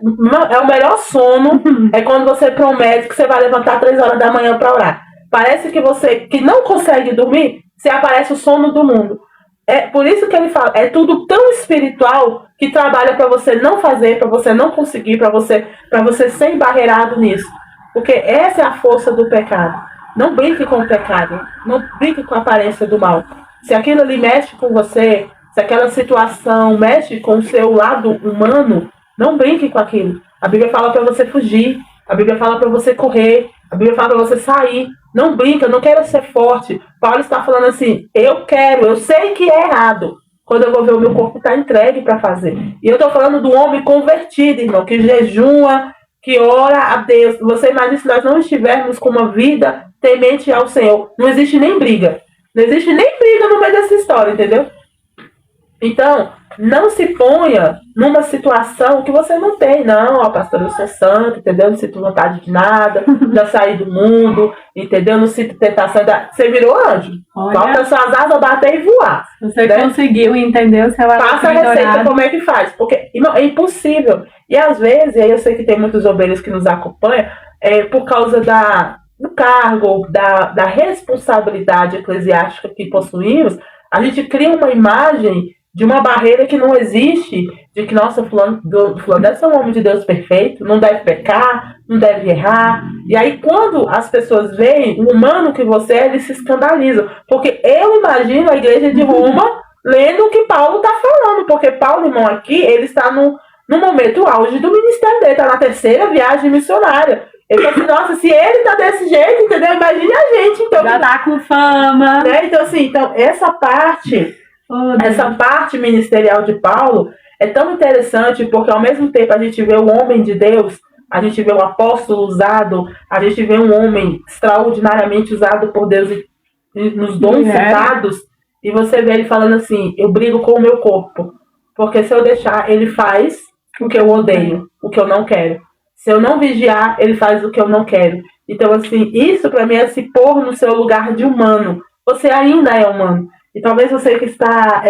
S1: É o melhor sono. É quando você promete que você vai levantar 3 horas da manhã para orar. parece que você que não consegue dormir, se aparece o sono do mundo. É por isso que ele fala, é tudo tão espiritual que trabalha para você não fazer, para você não conseguir, para você ser embarreirado nisso. Porque essa é a força do pecado. Não brinque com o pecado, não brinque com a aparência do mal. Se aquilo ali mexe com você, se aquela situação mexe com o seu lado humano, não brinque com aquilo. A Bíblia fala para você fugir, a Bíblia fala para você correr, a Bíblia fala para você sair. Não brinca, eu não quero ser forte. Paulo está falando assim, eu sei que é errado. Quando eu vou ver o meu corpo está entregue para fazer. E eu estou falando do homem convertido, irmão, que jejua, que ora a Deus. Você imagina se nós não estivermos com uma vida temente ao Senhor. Não existe nem briga. Não existe nem briga no meio dessa história, entendeu? Então, não se ponha numa situação que você não tem. Não, ó, pastor, eu sou santo, entendeu? Não sinto vontade de nada, já saí do mundo, entendeu? Não sinto tentação. Você virou anjo. Falta suas asas, bater e voar.
S2: Você, né? Conseguiu, entendeu? Você vai
S1: passa a receita, como é que faz? Porque é impossível. E às vezes, e aí eu sei que tem muitos obreiros que nos acompanham, por causa do cargo, da responsabilidade eclesiástica que possuímos, a gente cria uma imagem de uma barreira que não existe, de que, nossa, fulano deve ser um homem de Deus perfeito, não deve pecar, não deve errar. E aí, quando as pessoas veem o humano que você é, eles se escandalizam. Porque eu imagino a igreja de Roma lendo o que Paulo está falando. Porque Paulo, irmão, aqui, ele está no momento auge do ministério dele, está na 3ª viagem missionária. Ele falou assim, nossa, se ele tá desse jeito, entendeu? Imagine a gente, então.
S2: Já tá com fama.
S1: Né? Então, assim, essa parte ministerial de Paulo é tão interessante, porque ao mesmo tempo a gente vê o homem de Deus, a gente vê o apóstolo usado, a gente vê um homem extraordinariamente usado por Deus nos dons dados, e você vê ele falando assim, eu brigo com o meu corpo, porque se eu deixar, ele faz o que eu odeio, o que eu não quero. Se eu não vigiar, ele faz o que eu não quero. Então, assim, isso para mim é se pôr no seu lugar de humano. Você ainda é humano. E talvez você que está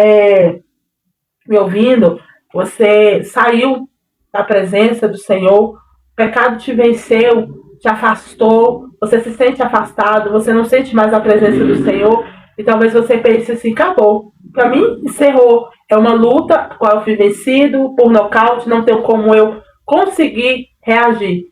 S1: me ouvindo, você saiu da presença do Senhor, o pecado te venceu, te afastou, você se sente afastado, você não sente mais a presença do Senhor, e talvez você pense assim, acabou. Para mim, encerrou. É uma luta a qual eu fui vencido por nocaute, não tenho como eu conseguir reagir.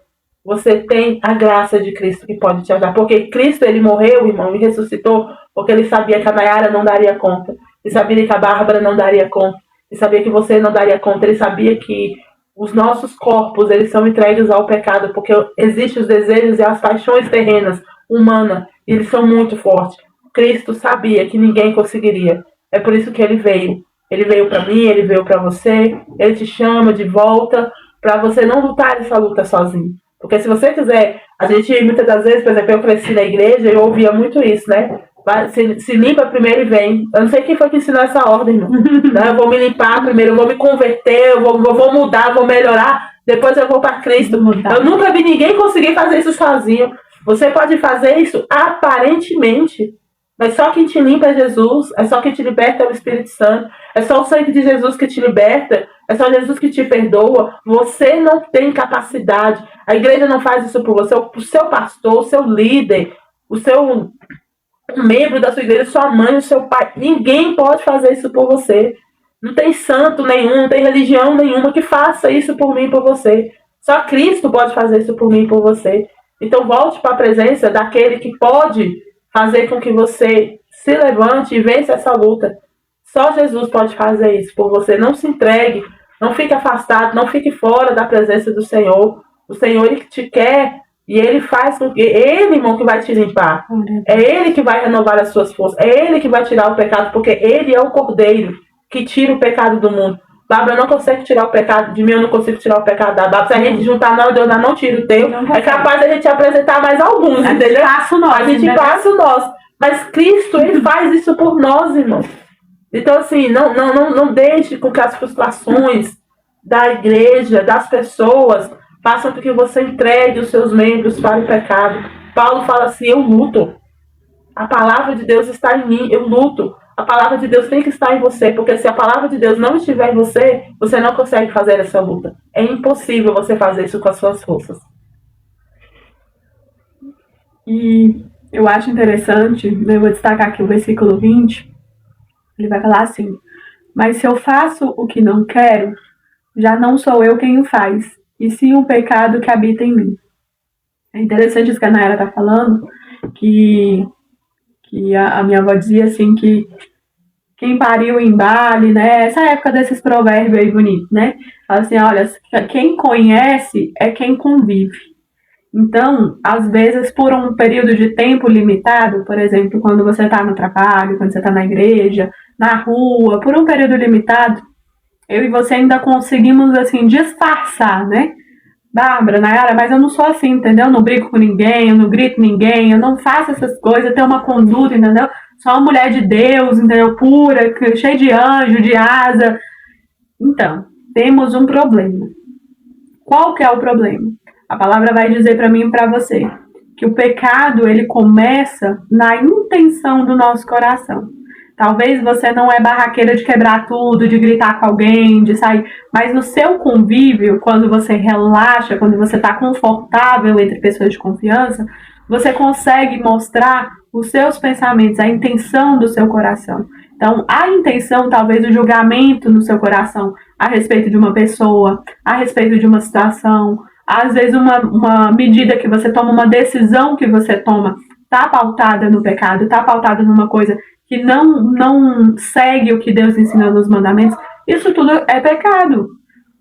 S1: Você tem a graça de Cristo que pode te ajudar. Porque Cristo, ele morreu, irmão, e ressuscitou, porque ele sabia que a Nayara não daria conta. Ele sabia que a Bárbara não daria conta. Ele sabia que você não daria conta. Ele sabia que os nossos corpos, eles são entregues ao pecado, porque existem os desejos e as paixões terrenas, humanas, e eles são muito fortes. Cristo sabia que ninguém conseguiria. É por isso que ele veio. Ele veio para mim, ele veio para você, ele te chama de volta, para você não lutar essa luta sozinho. Porque se você quiser, a gente muitas das vezes, por exemplo, eu cresci na igreja e eu ouvia muito isso, né? Se limpa primeiro e vem. Eu não sei quem foi que ensinou essa ordem, não. Né? Eu vou me limpar primeiro, eu vou me converter, eu vou mudar, vou melhorar, depois eu vou para Cristo. Eu nunca vi ninguém conseguir fazer isso sozinho. Você pode fazer isso aparentemente, mas só quem te limpa é Jesus, é só quem te liberta é o Espírito Santo, é só o sangue de Jesus que te liberta, é só Jesus que te perdoa. Você não tem capacidade. A igreja não faz isso por você. O seu pastor, o seu líder, o membro da sua igreja, sua mãe, o seu pai, ninguém pode fazer isso por você. Não tem santo nenhum, não tem religião nenhuma que faça isso por mim e por você. Só Cristo pode fazer isso por mim e por você. Então volte para a presença daquele que pode fazer com que você se levante e vença essa luta. Só Jesus pode fazer isso por você. Não se entregue, não fique afastado, não fique fora da presença do Senhor. O Senhor, ele te quer e ele faz com que ele, irmão, que vai te limpar. É ele que vai renovar as suas forças. É ele que vai tirar o pecado, porque ele é o Cordeiro que tira o pecado do mundo. Bárbara não consegue tirar o pecado de mim, eu não consigo tirar o pecado da Bárbara. Se a gente juntar, não, Deus não tira o teu. É capaz da gente apresentar mais alguns, entendeu? A gente passa o nosso. Mas Cristo, ele faz isso por nós, irmãos. Então, assim, não deixe com que as frustrações da igreja, das pessoas, façam com que você entregue os seus membros para o pecado. Paulo fala assim, eu luto. A palavra de Deus está em mim, eu luto. A palavra de Deus tem que estar em você, porque se a palavra de Deus não estiver em você, você não consegue fazer essa luta. É impossível você fazer isso com as suas forças.
S2: E eu acho interessante, né, eu vou destacar aqui o versículo 20, ele vai falar assim: mas se eu faço o que não quero, já não sou eu quem o faz, e sim o pecado que habita em mim. É interessante isso que a Nayara está falando, que a minha avó dizia assim que quem pariu embale, né? Essa época desses provérbios aí bonitos, né? Fala assim, olha, quem conhece é quem convive. Então, às vezes, por um período de tempo limitado, por exemplo, quando você está no trabalho, quando você está na igreja, na rua, por um período limitado, eu e você ainda conseguimos, assim, disfarçar, né? Bárbara, Nayara, mas eu não sou assim, entendeu? Eu não brigo com ninguém, eu não grito ninguém, eu não faço essas coisas, eu tenho uma conduta, entendeu? Sou uma mulher de Deus, entendeu? Pura, cheia de anjo, de asa. Então, temos um problema. Qual que é o problema? A palavra vai dizer para mim e para você que o pecado, ele começa na intenção do nosso coração. Talvez você não é barraqueira de quebrar tudo, de gritar com alguém, de sair, mas no seu convívio, quando você relaxa, quando você está confortável entre pessoas de confiança, você consegue mostrar os seus pensamentos, a intenção do seu coração. Então, a intenção, talvez o julgamento no seu coração a respeito de uma pessoa, a respeito de uma situação, às vezes uma medida que você toma, uma decisão que você toma, está pautada no pecado, está pautada numa coisa que não segue o que Deus ensina nos mandamentos, isso tudo é pecado.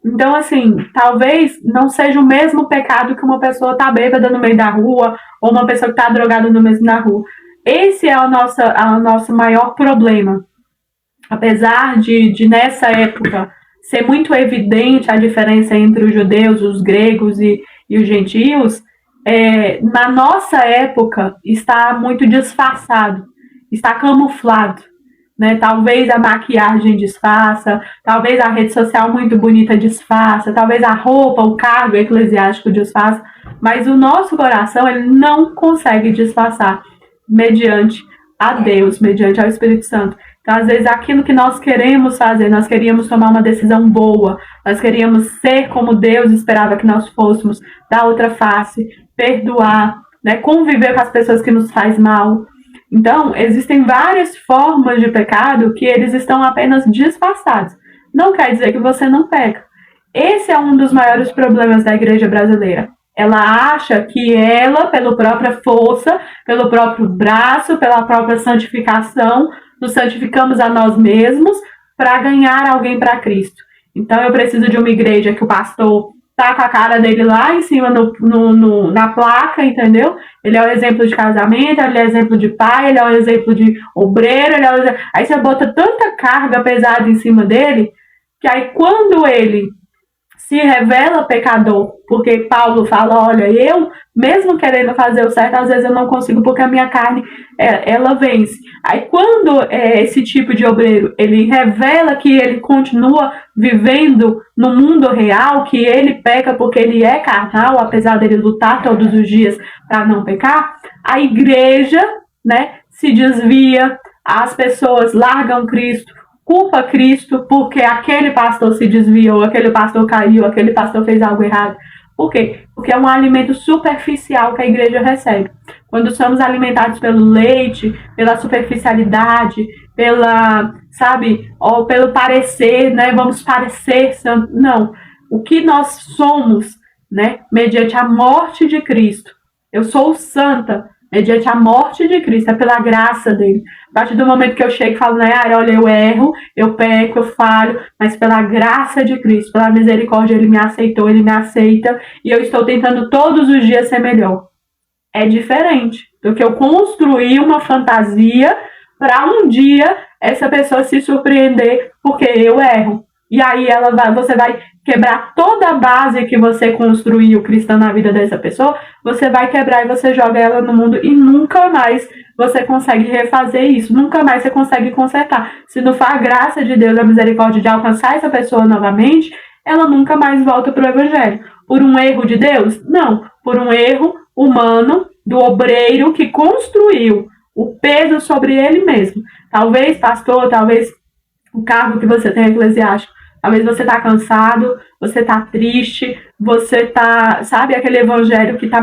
S2: Então, assim, talvez não seja o mesmo pecado que uma pessoa tá bêbada no meio da rua ou uma pessoa que tá drogada no meio da rua. Esse é o nosso maior problema. Apesar de nessa época ser muito evidente a diferença entre os judeus, os gregos e os gentios, na nossa época está muito disfarçado, está camuflado. Né? Talvez a maquiagem disfarça, talvez a rede social muito bonita disfarça, talvez a roupa, o cargo eclesiástico disfarça, mas o nosso coração ele não consegue disfarçar mediante a Deus, mediante ao Espírito Santo. Então, às vezes, aquilo que nós queremos fazer, nós queríamos tomar uma decisão boa, nós queríamos ser como Deus esperava que nós fôssemos, dar outra face, perdoar, né? Conviver com as pessoas que nos faz mal. Então, existem várias formas de pecado que eles estão apenas disfarçados. Não quer dizer que você não peca. Esse é um dos maiores problemas da igreja brasileira. Ela acha que ela, pela própria força, pelo próprio braço, pela própria santificação, nos santificamos a nós mesmos para ganhar alguém para Cristo. Então, eu preciso de uma igreja que o pastor tá com a cara dele lá em cima na placa, entendeu? Ele é o exemplo de casamento, ele é o exemplo de pai, ele é o exemplo de obreiro, aí você bota tanta carga pesada em cima dele, que aí quando ele se revela pecador, porque Paulo fala, olha, eu, mesmo querendo fazer o certo, às vezes eu não consigo porque a minha carne, ela vence. Aí quando esse tipo de obreiro, ele revela que ele continua vivendo no mundo real, que ele peca porque ele é carnal, apesar dele lutar todos os dias para não pecar, a igreja, né, se desvia, as pessoas largam Cristo, culpa Cristo porque aquele pastor se desviou, aquele pastor caiu, aquele pastor fez algo errado. Por quê? Porque é um alimento superficial que a igreja recebe. Quando somos alimentados pelo leite, pela superficialidade, pelo parecer, né? Vamos parecer santo. Não. O que nós somos, né? Mediante a morte de Cristo. Eu sou santa mediante a morte de Cristo, é pela graça dele. A partir do momento que eu chego e falo, Nayara, olha, eu erro, eu peco, eu falho, mas pela graça de Cristo, pela misericórdia, ele me aceitou, ele me aceita, e eu estou tentando todos os dias ser melhor. É diferente do que eu construir uma fantasia para um dia essa pessoa se surpreender porque eu erro. E aí você vai quebrar toda a base que você construiu cristã na vida dessa pessoa, você vai quebrar e você joga ela no mundo e nunca mais você consegue refazer isso, nunca mais você consegue consertar. Se não for a graça de Deus, a misericórdia de alcançar essa pessoa novamente, ela nunca mais volta para o evangelho. Por um erro de Deus? Não. Por um erro humano do obreiro que construiu o peso sobre ele mesmo. Talvez, pastor, talvez o cargo que você tem eclesiástico, talvez você está cansado, você está triste, você está, sabe, aquele evangelho que tá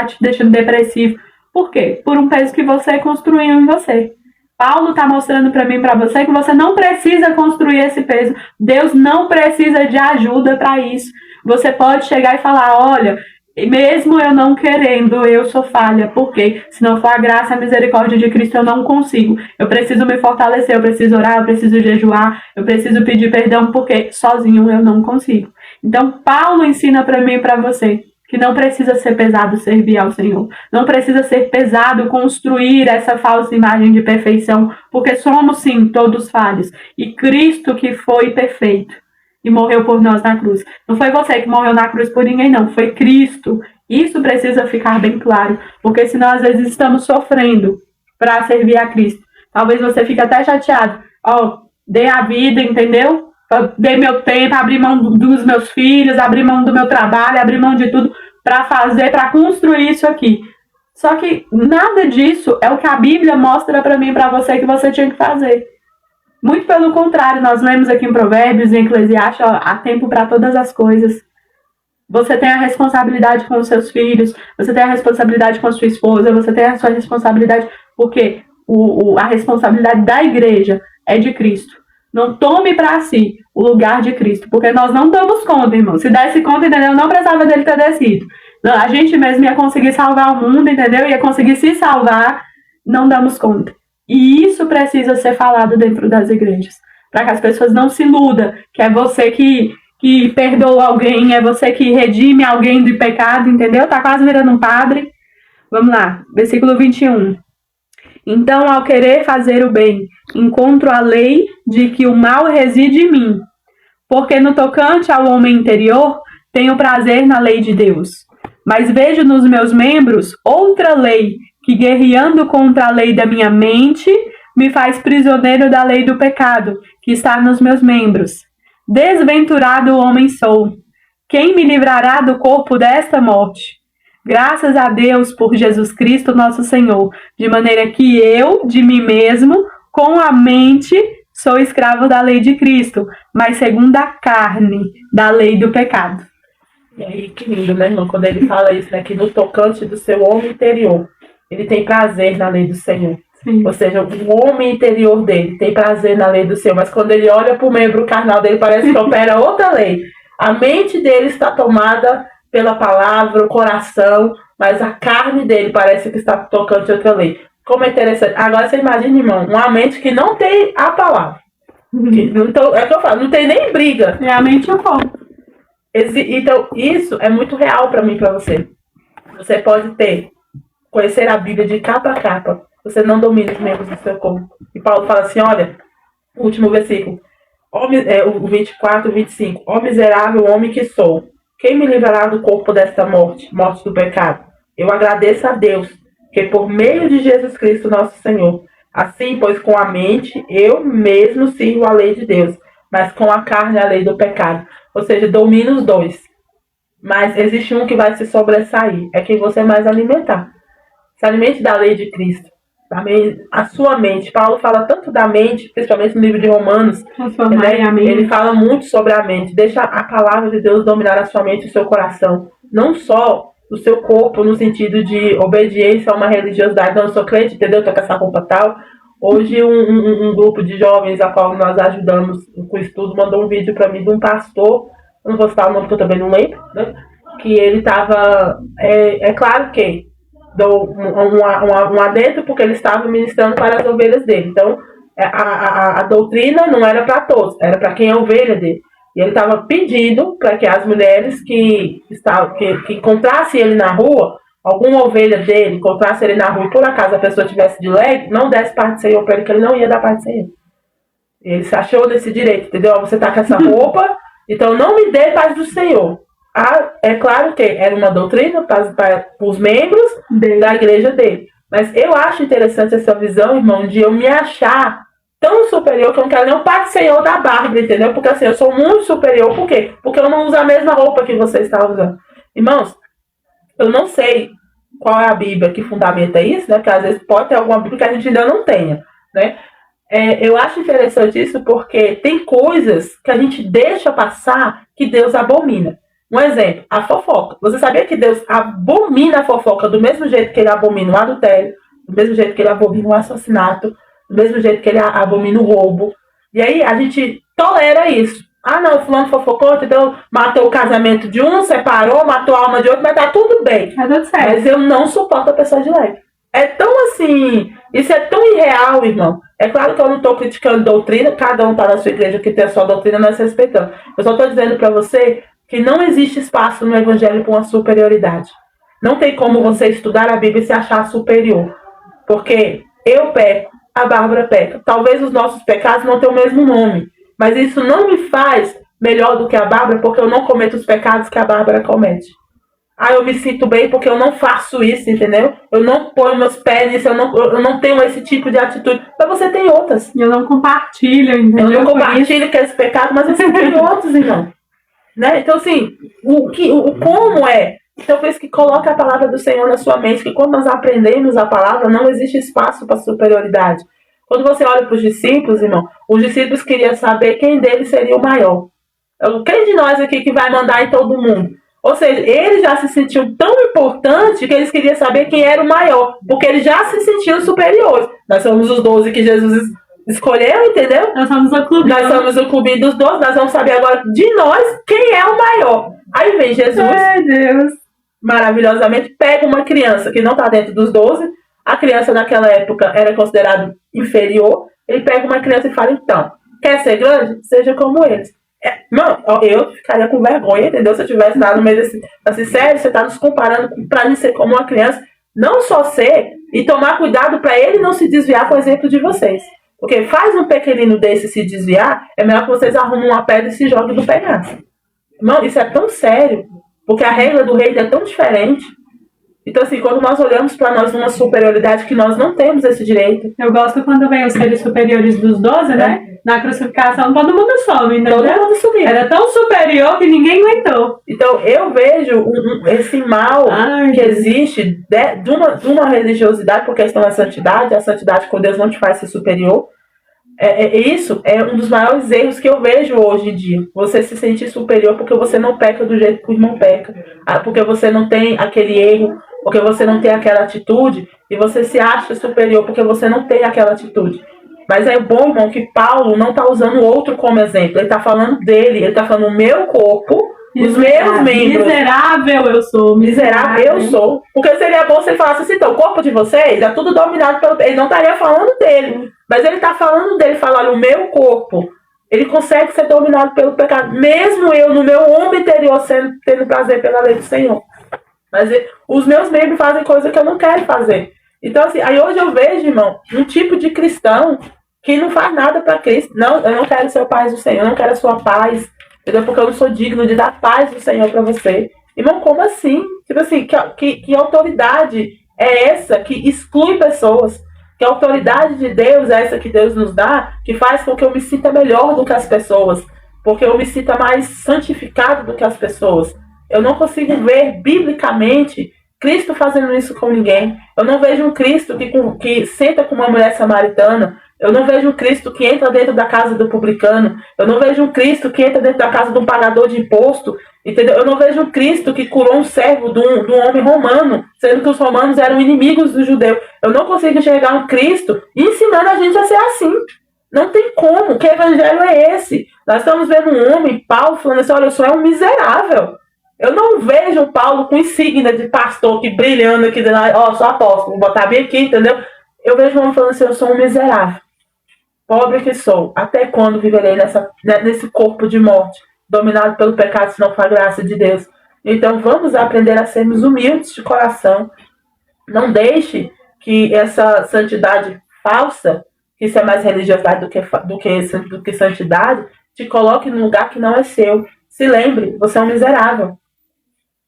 S2: te deixando depressivo. Por quê? Por um peso que você construiu em você. Paulo está mostrando para mim e para você que você não precisa construir esse peso. Deus não precisa de ajuda para isso. Você pode chegar e falar, olha, mesmo eu não querendo, eu sou falha. Por quê? Se não for a graça e a misericórdia de Cristo, eu não consigo. Eu preciso me fortalecer, eu preciso orar, eu preciso jejuar, eu preciso pedir perdão, porque sozinho eu não consigo. Então, Paulo ensina para mim e para você que não precisa ser pesado servir ao Senhor. Não precisa ser pesado construir essa falsa imagem de perfeição, porque somos, sim, todos falhos. E Cristo que foi perfeito e morreu por nós na cruz. Não foi você que morreu na cruz por ninguém, não. Foi Cristo. Isso precisa ficar bem claro, porque senão às vezes estamos sofrendo para servir a Cristo. Talvez você fique até chateado. Dei a vida, entendeu? Dei meu tempo, abri mão dos meus filhos, abri mão do meu trabalho, abri mão de tudo para construir isso aqui. Só que nada disso é o que a Bíblia mostra para mim e para você que você tinha que fazer. Muito pelo contrário, nós lemos aqui em Provérbios e em Eclesiastes, há tempo para todas as coisas. Você tem a responsabilidade com os seus filhos, você tem a responsabilidade com a sua esposa, você tem a sua responsabilidade, porque a responsabilidade da igreja é de Cristo. Não tome para si o lugar de Cristo, porque nós não damos conta, irmão. Se desse conta, entendeu? Não precisava dele ter descido. A gente mesmo ia conseguir salvar o mundo, entendeu? Ia conseguir se salvar, não damos conta. E isso precisa ser falado dentro das igrejas, para que as pessoas não se iludam, que é você que perdoa alguém, é você que redime alguém do pecado, entendeu? Tá quase virando um padre. Vamos lá, versículo 21. Então, ao querer fazer o bem, encontro a lei de que o mal reside em mim, porque no tocante ao homem interior, tenho prazer na lei de Deus. Mas vejo nos meus membros outra lei, que guerreando contra a lei da minha mente, me faz prisioneiro da lei do pecado, que está nos meus membros. Desventurado homem sou. Quem me livrará do corpo desta morte? Graças a Deus por Jesus Cristo nosso Senhor, de maneira que eu, de mim mesmo, com a mente, sou escravo da lei de Cristo, mas segundo a carne, da lei do pecado.
S1: E aí, que lindo, né, irmão? Quando ele fala isso, né? Que no tocante do seu homem interior, ele tem prazer na lei do Senhor.
S2: Sim.
S1: Ou seja, o homem interior dele tem prazer na lei do Senhor, mas quando ele olha para o membro carnal dele, parece que opera outra lei. A mente dele está tomada pela palavra, o coração, mas a carne dele parece que está tocante outra lei. Como é interessante. Agora você imagina, irmão, uma mente que não tem a palavra. Então, é o que eu falo, não tem nem briga.
S2: É a mente o corpo.
S1: Então, isso é muito real para mim e para você. Você pode conhecer a Bíblia de capa a capa. Você não domina os membros do seu corpo. E Paulo fala assim, olha, o último versículo, o 24, 25. Ó miserável homem que sou, quem me livrará do corpo desta morte do pecado? Eu agradeço a Deus, que por meio de Jesus Cristo nosso Senhor. Assim, pois com a mente, eu mesmo sirvo a lei de Deus, mas com a carne a lei do pecado. Ou seja, domina os dois. Mas existe um que vai se sobressair, é quem você mais alimentar. Se alimente da lei de Cristo. A sua mente. Paulo fala tanto da mente, principalmente no livro de Romanos. Ele fala muito sobre a mente. Deixa a palavra de Deus dominar a sua mente e o seu coração. Não só o seu corpo, no sentido de obediência a uma religiosidade. Não, eu sou crente, entendeu? Tô com essa roupa tal. Hoje um grupo de jovens a qual nós ajudamos com o estudo mandou um vídeo para mim de um pastor. Eu não vou citar o nome que eu também não lembro, né? Que ele estava... É claro que dou um adentro, porque ele estava ministrando para as ovelhas dele. Então, a doutrina não era para todos, era para quem é ovelha dele. E ele estava pedindo para que as mulheres que encontrassem ele na rua, alguma ovelha dele encontrasse ele na rua e por acaso a pessoa tivesse de leg, não desse parte do Senhor para ele, que ele não ia dar parte do Senhor. Ele se achou desse direito, entendeu? Você está com essa roupa, então não me dê parte do Senhor. É claro que era uma doutrina para os membros da igreja dele. Mas eu acho interessante essa visão, irmão, de eu me achar tão superior que eu não quero nem o Pai do Senhor da Bárbara, entendeu? Porque assim, eu sou muito superior. Por quê? Porque eu não uso a mesma roupa que você está usando. Irmãos, eu não sei qual é a Bíblia que fundamenta isso, né? Porque às vezes pode ter alguma Bíblia que a gente ainda não tenha, né? Eu acho interessante isso porque tem coisas que a gente deixa passar que Deus abomina. Um exemplo, a fofoca. Você sabia que Deus abomina a fofoca do mesmo jeito que ele abomina o adultério, do mesmo jeito que ele abomina o assassinato, do mesmo jeito que ele abomina o roubo. E aí a gente tolera isso. Ah, não, fulano fofocou, entendeu? Matou o casamento de um, separou, matou a alma de outro, mas tá tudo bem.
S2: Tá tudo certo.
S1: Mas eu não suporto a pessoa de leve. É tão assim, isso é tão irreal, irmão. É claro que eu não tô criticando doutrina, cada um tá na sua igreja que tem a sua doutrina, nós respeitamos. Eu só tô dizendo pra você que não existe espaço no evangelho para uma superioridade. Não tem como você estudar a Bíblia e se achar superior. Porque eu peco, a Bárbara peca. Talvez os nossos pecados não tenham o mesmo nome. Mas isso não me faz melhor do que a Bárbara, porque eu não cometo os pecados que a Bárbara comete. Ah, eu me sinto bem porque eu não faço isso, entendeu? Eu não ponho meus pés nisso, eu não tenho esse tipo de atitude. Mas você tem outras.
S2: Eu não compartilho, entendeu?
S1: Eu não compartilho aqueles pecados, mas você tem outros, irmão. Né? Então, assim, o como é? Então, por isso que coloca a palavra do Senhor na sua mente, que quando nós aprendemos a palavra, não existe espaço para superioridade. Quando você olha para os discípulos, irmão, os discípulos queriam saber quem deles seria o maior. Quem de nós aqui que vai mandar em todo mundo? Ou seja, eles já se sentiam tão importantes que eles queriam saber quem era o maior, porque eles já se sentiam superiores. Nós somos os 12 que Jesus escolheu, entendeu?
S2: Nós somos o clube.
S1: Nós somos o clube dos 12, nós vamos saber agora de nós quem é o maior. Aí vem Jesus,
S2: ai, Deus,
S1: maravilhosamente, pega uma criança que não está dentro dos 12, a criança naquela época era considerada inferior, ele pega uma criança e fala, então, quer ser grande? Seja como eles. Mano, eu ficaria com vergonha, entendeu? Se eu tivesse dado no meio desse, assim, sério, você está nos comparando pra mim ser como uma criança, não só ser, e tomar cuidado para ele não se desviar com o exemplo de vocês. Porque faz um pequenino desse se desviar, é melhor que vocês arrumem uma pedra e se joguem do penhasco. Não, isso é tão sério, porque a regra do reino é tão diferente. Então, assim, quando nós olhamos para nós numa superioridade que nós não temos esse direito.
S2: Eu gosto quando vem os seres superiores dos 12, né? Na crucificação, todo mundo some, entendeu?
S1: Todo mundo subiu.
S2: Era tão superior que ninguém aguentou.
S1: Então, eu vejo esse mal que existe de uma religiosidade por questão da santidade, a santidade com Deus não te faz ser superior. Isso é um dos maiores erros que eu vejo hoje em dia. Você se sentir superior porque você não peca do jeito que o irmão peca. Porque você não tem aquele erro, porque você não tem aquela atitude, e você se acha superior porque você não tem aquela atitude. Mas é bom, irmão, que Paulo não está usando o outro como exemplo. Ele está falando dele, ele está falando o meu corpo, os meus membros.
S2: Miserável eu sou.
S1: Miserável eu sou. Porque seria bom se ele falasse assim, então, o corpo de vocês é tudo dominado pelo... Ele não estaria falando dele. Mas ele está falando dele, fala, olha, o meu corpo, ele consegue ser dominado pelo pecado. Mesmo eu, no meu homem interior, tendo prazer pela lei do Senhor. Mas os meus membros fazem coisa que eu não quero fazer. Então, assim, aí hoje eu vejo, irmão, um tipo de cristão que não faz nada para Cristo. Não, eu não quero ser o paz do Senhor, eu não quero a sua paz, entendeu? Porque eu não sou digno de dar paz do Senhor para você. Irmão, como assim? Tipo assim, que autoridade é essa que exclui pessoas? Que a autoridade de Deus é essa que Deus nos dá, que faz com que eu me sinta melhor do que as pessoas, porque eu me sinta mais santificado do que as pessoas. Eu não consigo ver biblicamente Cristo fazendo isso com ninguém. Eu não vejo um Cristo que senta com uma mulher samaritana. Eu não vejo um Cristo que entra dentro da casa do publicano. Eu não vejo um Cristo que entra dentro da casa de um pagador de imposto. Entendeu? Eu não vejo um Cristo que curou um servo de um homem romano, sendo que os romanos eram inimigos do judeu. Eu não consigo enxergar um Cristo ensinando a gente a ser assim. Não tem como. Que evangelho é esse? Nós estamos vendo um homem, Paulo, falando assim, olha, eu sou um miserável. Eu não vejo o Paulo com insígnia de pastor que brilhando aqui, ó, sou apóstolo, vou botar bem aqui, entendeu? Eu vejo o homem falando assim, eu sou um miserável. Pobre que sou. Até quando viverei nesse corpo de morte, dominado pelo pecado, se não for a graça de Deus? Então vamos aprender a sermos humildes de coração. Não deixe que essa santidade falsa, que isso é mais religiosidade do que santidade, te coloque num lugar que não é seu. Se lembre, você é um miserável.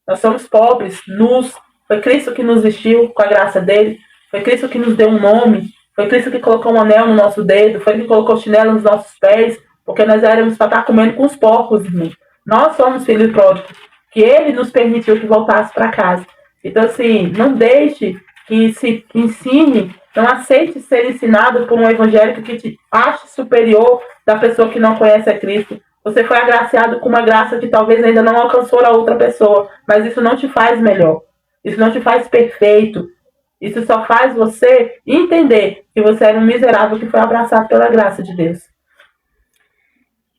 S1: Nós somos pobres, nus. Foi Cristo que nos vestiu com a graça dele. Foi Cristo que nos deu um nome. Foi Cristo que colocou um anel no nosso dedo. Foi Ele que colocou chinelo nos nossos pés. Porque nós éramos para estar comendo com os porcos, irmão. Nós somos filhos pródigos. Que Ele nos permitiu que voltasse para casa. Então, assim, não deixe que se ensine, não aceite ser ensinado por um evangélico que te ache superior da pessoa que não conhece a Cristo. Você foi agraciado com uma graça que talvez ainda não alcançou a outra pessoa, mas isso não te faz melhor. Isso não te faz perfeito. Isso só faz você entender que você era um miserável que foi abraçado pela graça de Deus.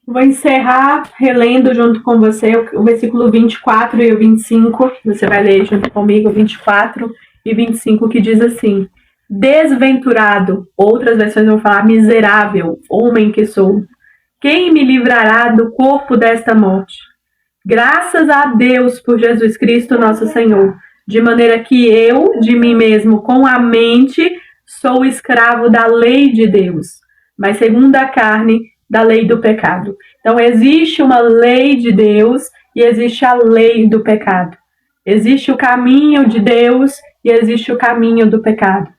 S2: Vou encerrar relendo junto com você o versículo 24 e o 25. Você vai ler junto comigo o 24 e 25, que diz assim: desventurado, outras versões vão falar miserável, homem que sou, quem me livrará do corpo desta morte? Graças a Deus por Jesus Cristo nosso Senhor, de maneira que eu, de mim mesmo, com a mente, sou escravo da lei de Deus, mas segundo a carne, da lei do pecado. Então, existe uma lei de Deus e existe a lei do pecado. Existe o caminho de Deus e existe o caminho do pecado.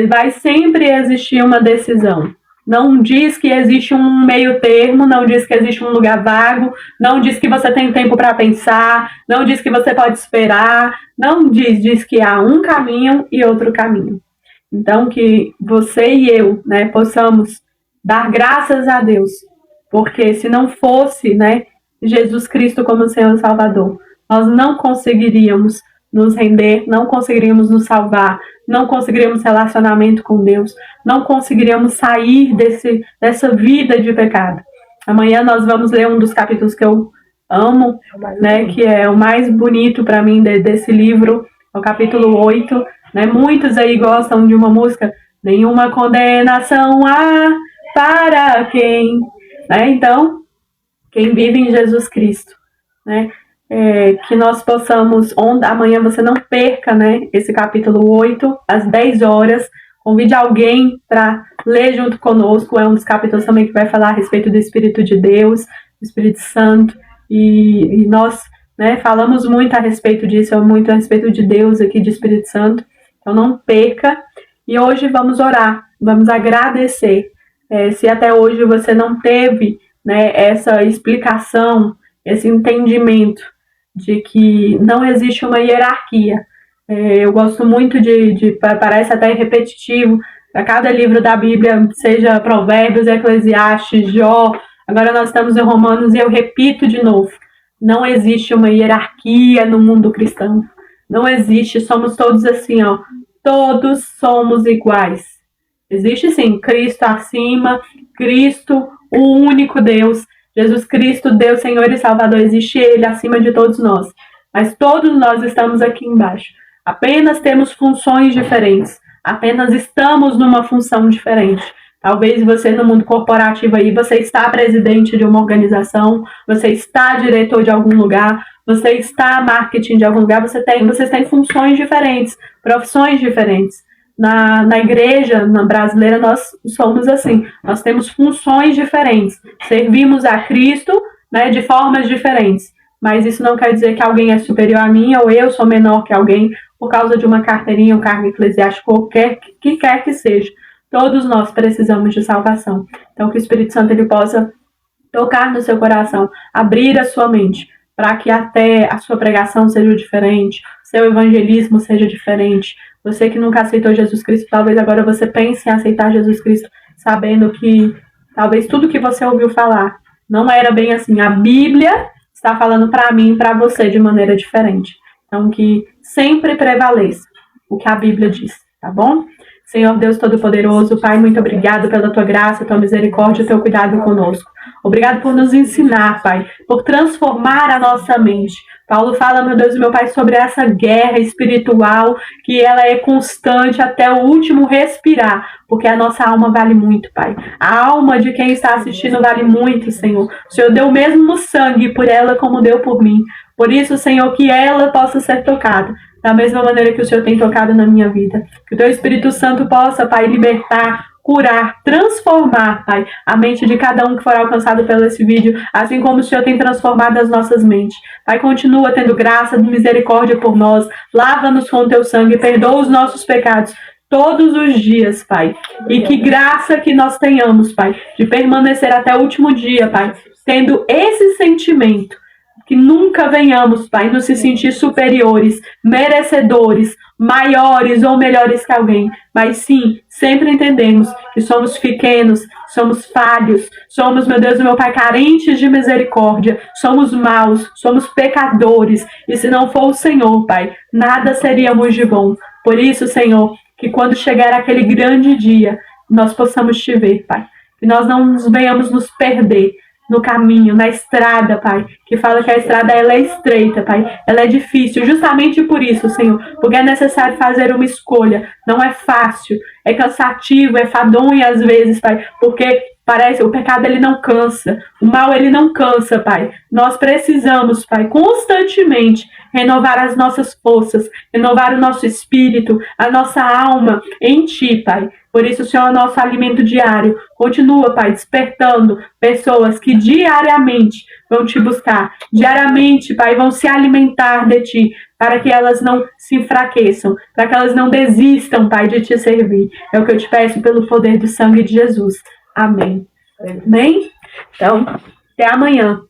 S2: Vai sempre existir uma decisão. Não diz que existe um meio termo, não diz que existe um lugar vago, não diz que você tem tempo para pensar, não diz que você pode esperar, não diz que há um caminho e outro caminho. Então, que você e eu, né, possamos dar graças a Deus, porque se não fosse, né, Jesus Cristo como Senhor e Salvador, nós não conseguiríamos nos render, não conseguiríamos nos salvar, não conseguiríamos relacionamento com Deus, não conseguiríamos sair dessa vida de pecado. Amanhã nós vamos ler um dos capítulos que eu amo, né, que é o mais bonito para mim desse livro, é o capítulo 8. Né? Muitos aí gostam de uma música, nenhuma condenação há para quem, né? Então, quem vive em Jesus Cristo, né? Que nós possamos, amanhã você não perca, né, esse capítulo 8, às 10 horas, convide alguém para ler junto conosco, é um dos capítulos também que vai falar a respeito do Espírito de Deus, do Espírito Santo, e nós, né, falamos muito a respeito disso, muito a respeito de Deus aqui, de Espírito Santo, então não perca, e hoje vamos orar, vamos agradecer. Se até hoje você não teve, né, essa explicação, esse entendimento de que não existe uma hierarquia. Eu gosto muito parece até repetitivo, a cada livro da Bíblia, seja Provérbios, Eclesiastes, Jó, agora nós estamos em Romanos e eu repito de novo, não existe uma hierarquia no mundo cristão. Não existe, somos todos assim, ó, todos somos iguais. Existe sim, Cristo acima, Cristo, o único Deus, Jesus Cristo, Deus, Senhor e Salvador, existe Ele acima de todos nós. Mas todos nós estamos aqui embaixo. Apenas temos funções diferentes. Apenas estamos numa função diferente. Talvez você no mundo corporativo aí, você está presidente de uma organização, você está diretor de algum lugar, você está marketing de algum lugar, vocês têm funções diferentes, profissões diferentes. Na igreja brasileira nós somos assim, nós temos funções diferentes, servimos a Cristo, né, de formas diferentes, mas isso não quer dizer que alguém é superior a mim ou eu sou menor que alguém por causa de uma carteirinha, um cargo eclesiástico, qualquer que quer que seja. Todos nós precisamos de salvação. Então que o Espírito Santo ele possa tocar no seu coração, abrir a sua mente, para que até a sua pregação seja diferente, seu evangelismo seja diferente. Você que nunca aceitou Jesus Cristo, talvez agora você pense em aceitar Jesus Cristo, sabendo que talvez tudo que você ouviu falar não era bem assim. A Bíblia está falando para mim e para você de maneira diferente. Então que sempre prevaleça o que a Bíblia diz, tá bom? Senhor Deus Todo-Poderoso, Pai, muito obrigado pela Tua graça, Tua misericórdia e Teu cuidado conosco. Obrigado por nos ensinar, Pai, por transformar a nossa mente. Paulo fala, meu Deus e meu Pai, sobre essa guerra espiritual, que ela é constante até o último respirar, porque a nossa alma vale muito, Pai. A alma de quem está assistindo vale muito, Senhor. O Senhor deu o mesmo sangue por ela como deu por mim. Por isso, Senhor, que ela possa ser tocada da mesma maneira que o Senhor tem tocado na minha vida. Que o Teu Espírito Santo possa, Pai, libertar, curar, transformar, Pai, a mente de cada um que for alcançado pelo esse vídeo, assim como o Senhor tem transformado as nossas mentes. Pai, continua tendo graça e misericórdia por nós, lava-nos com o Teu sangue, perdoa os nossos pecados todos os dias, Pai. E que graça que nós tenhamos, Pai, de permanecer até o último dia, Pai, tendo esse sentimento. Que nunca venhamos, Pai, nos se sentir superiores, merecedores, maiores ou melhores que alguém, mas sim, sempre entendemos que somos pequenos, somos falhos, somos, meu Deus e meu Pai, carentes de misericórdia, somos maus, somos pecadores, e se não for o Senhor, Pai, nada seríamos de bom. Por isso, Senhor, que quando chegar aquele grande dia, nós possamos te ver, Pai, que nós não nos venhamos nos perder no caminho, na estrada, Pai, que fala que a estrada ela é estreita, Pai, ela é difícil, justamente por isso, Senhor, porque é necessário fazer uma escolha, não é fácil, é cansativo, é fadonho às vezes, Pai, porque parece, o pecado ele não cansa, o mal ele não cansa, Pai, nós precisamos, Pai, constantemente renovar as nossas forças, renovar o nosso espírito, a nossa alma em Ti, Pai. Por isso, o Senhor é o nosso alimento diário. Continua, Pai, despertando pessoas que diariamente vão Te buscar. Diariamente, Pai, vão se alimentar de Ti, para que elas não se enfraqueçam, para que elas não desistam, Pai, de Te servir. É o que eu te peço pelo poder do sangue de Jesus. Amém. Amém? Então, até amanhã.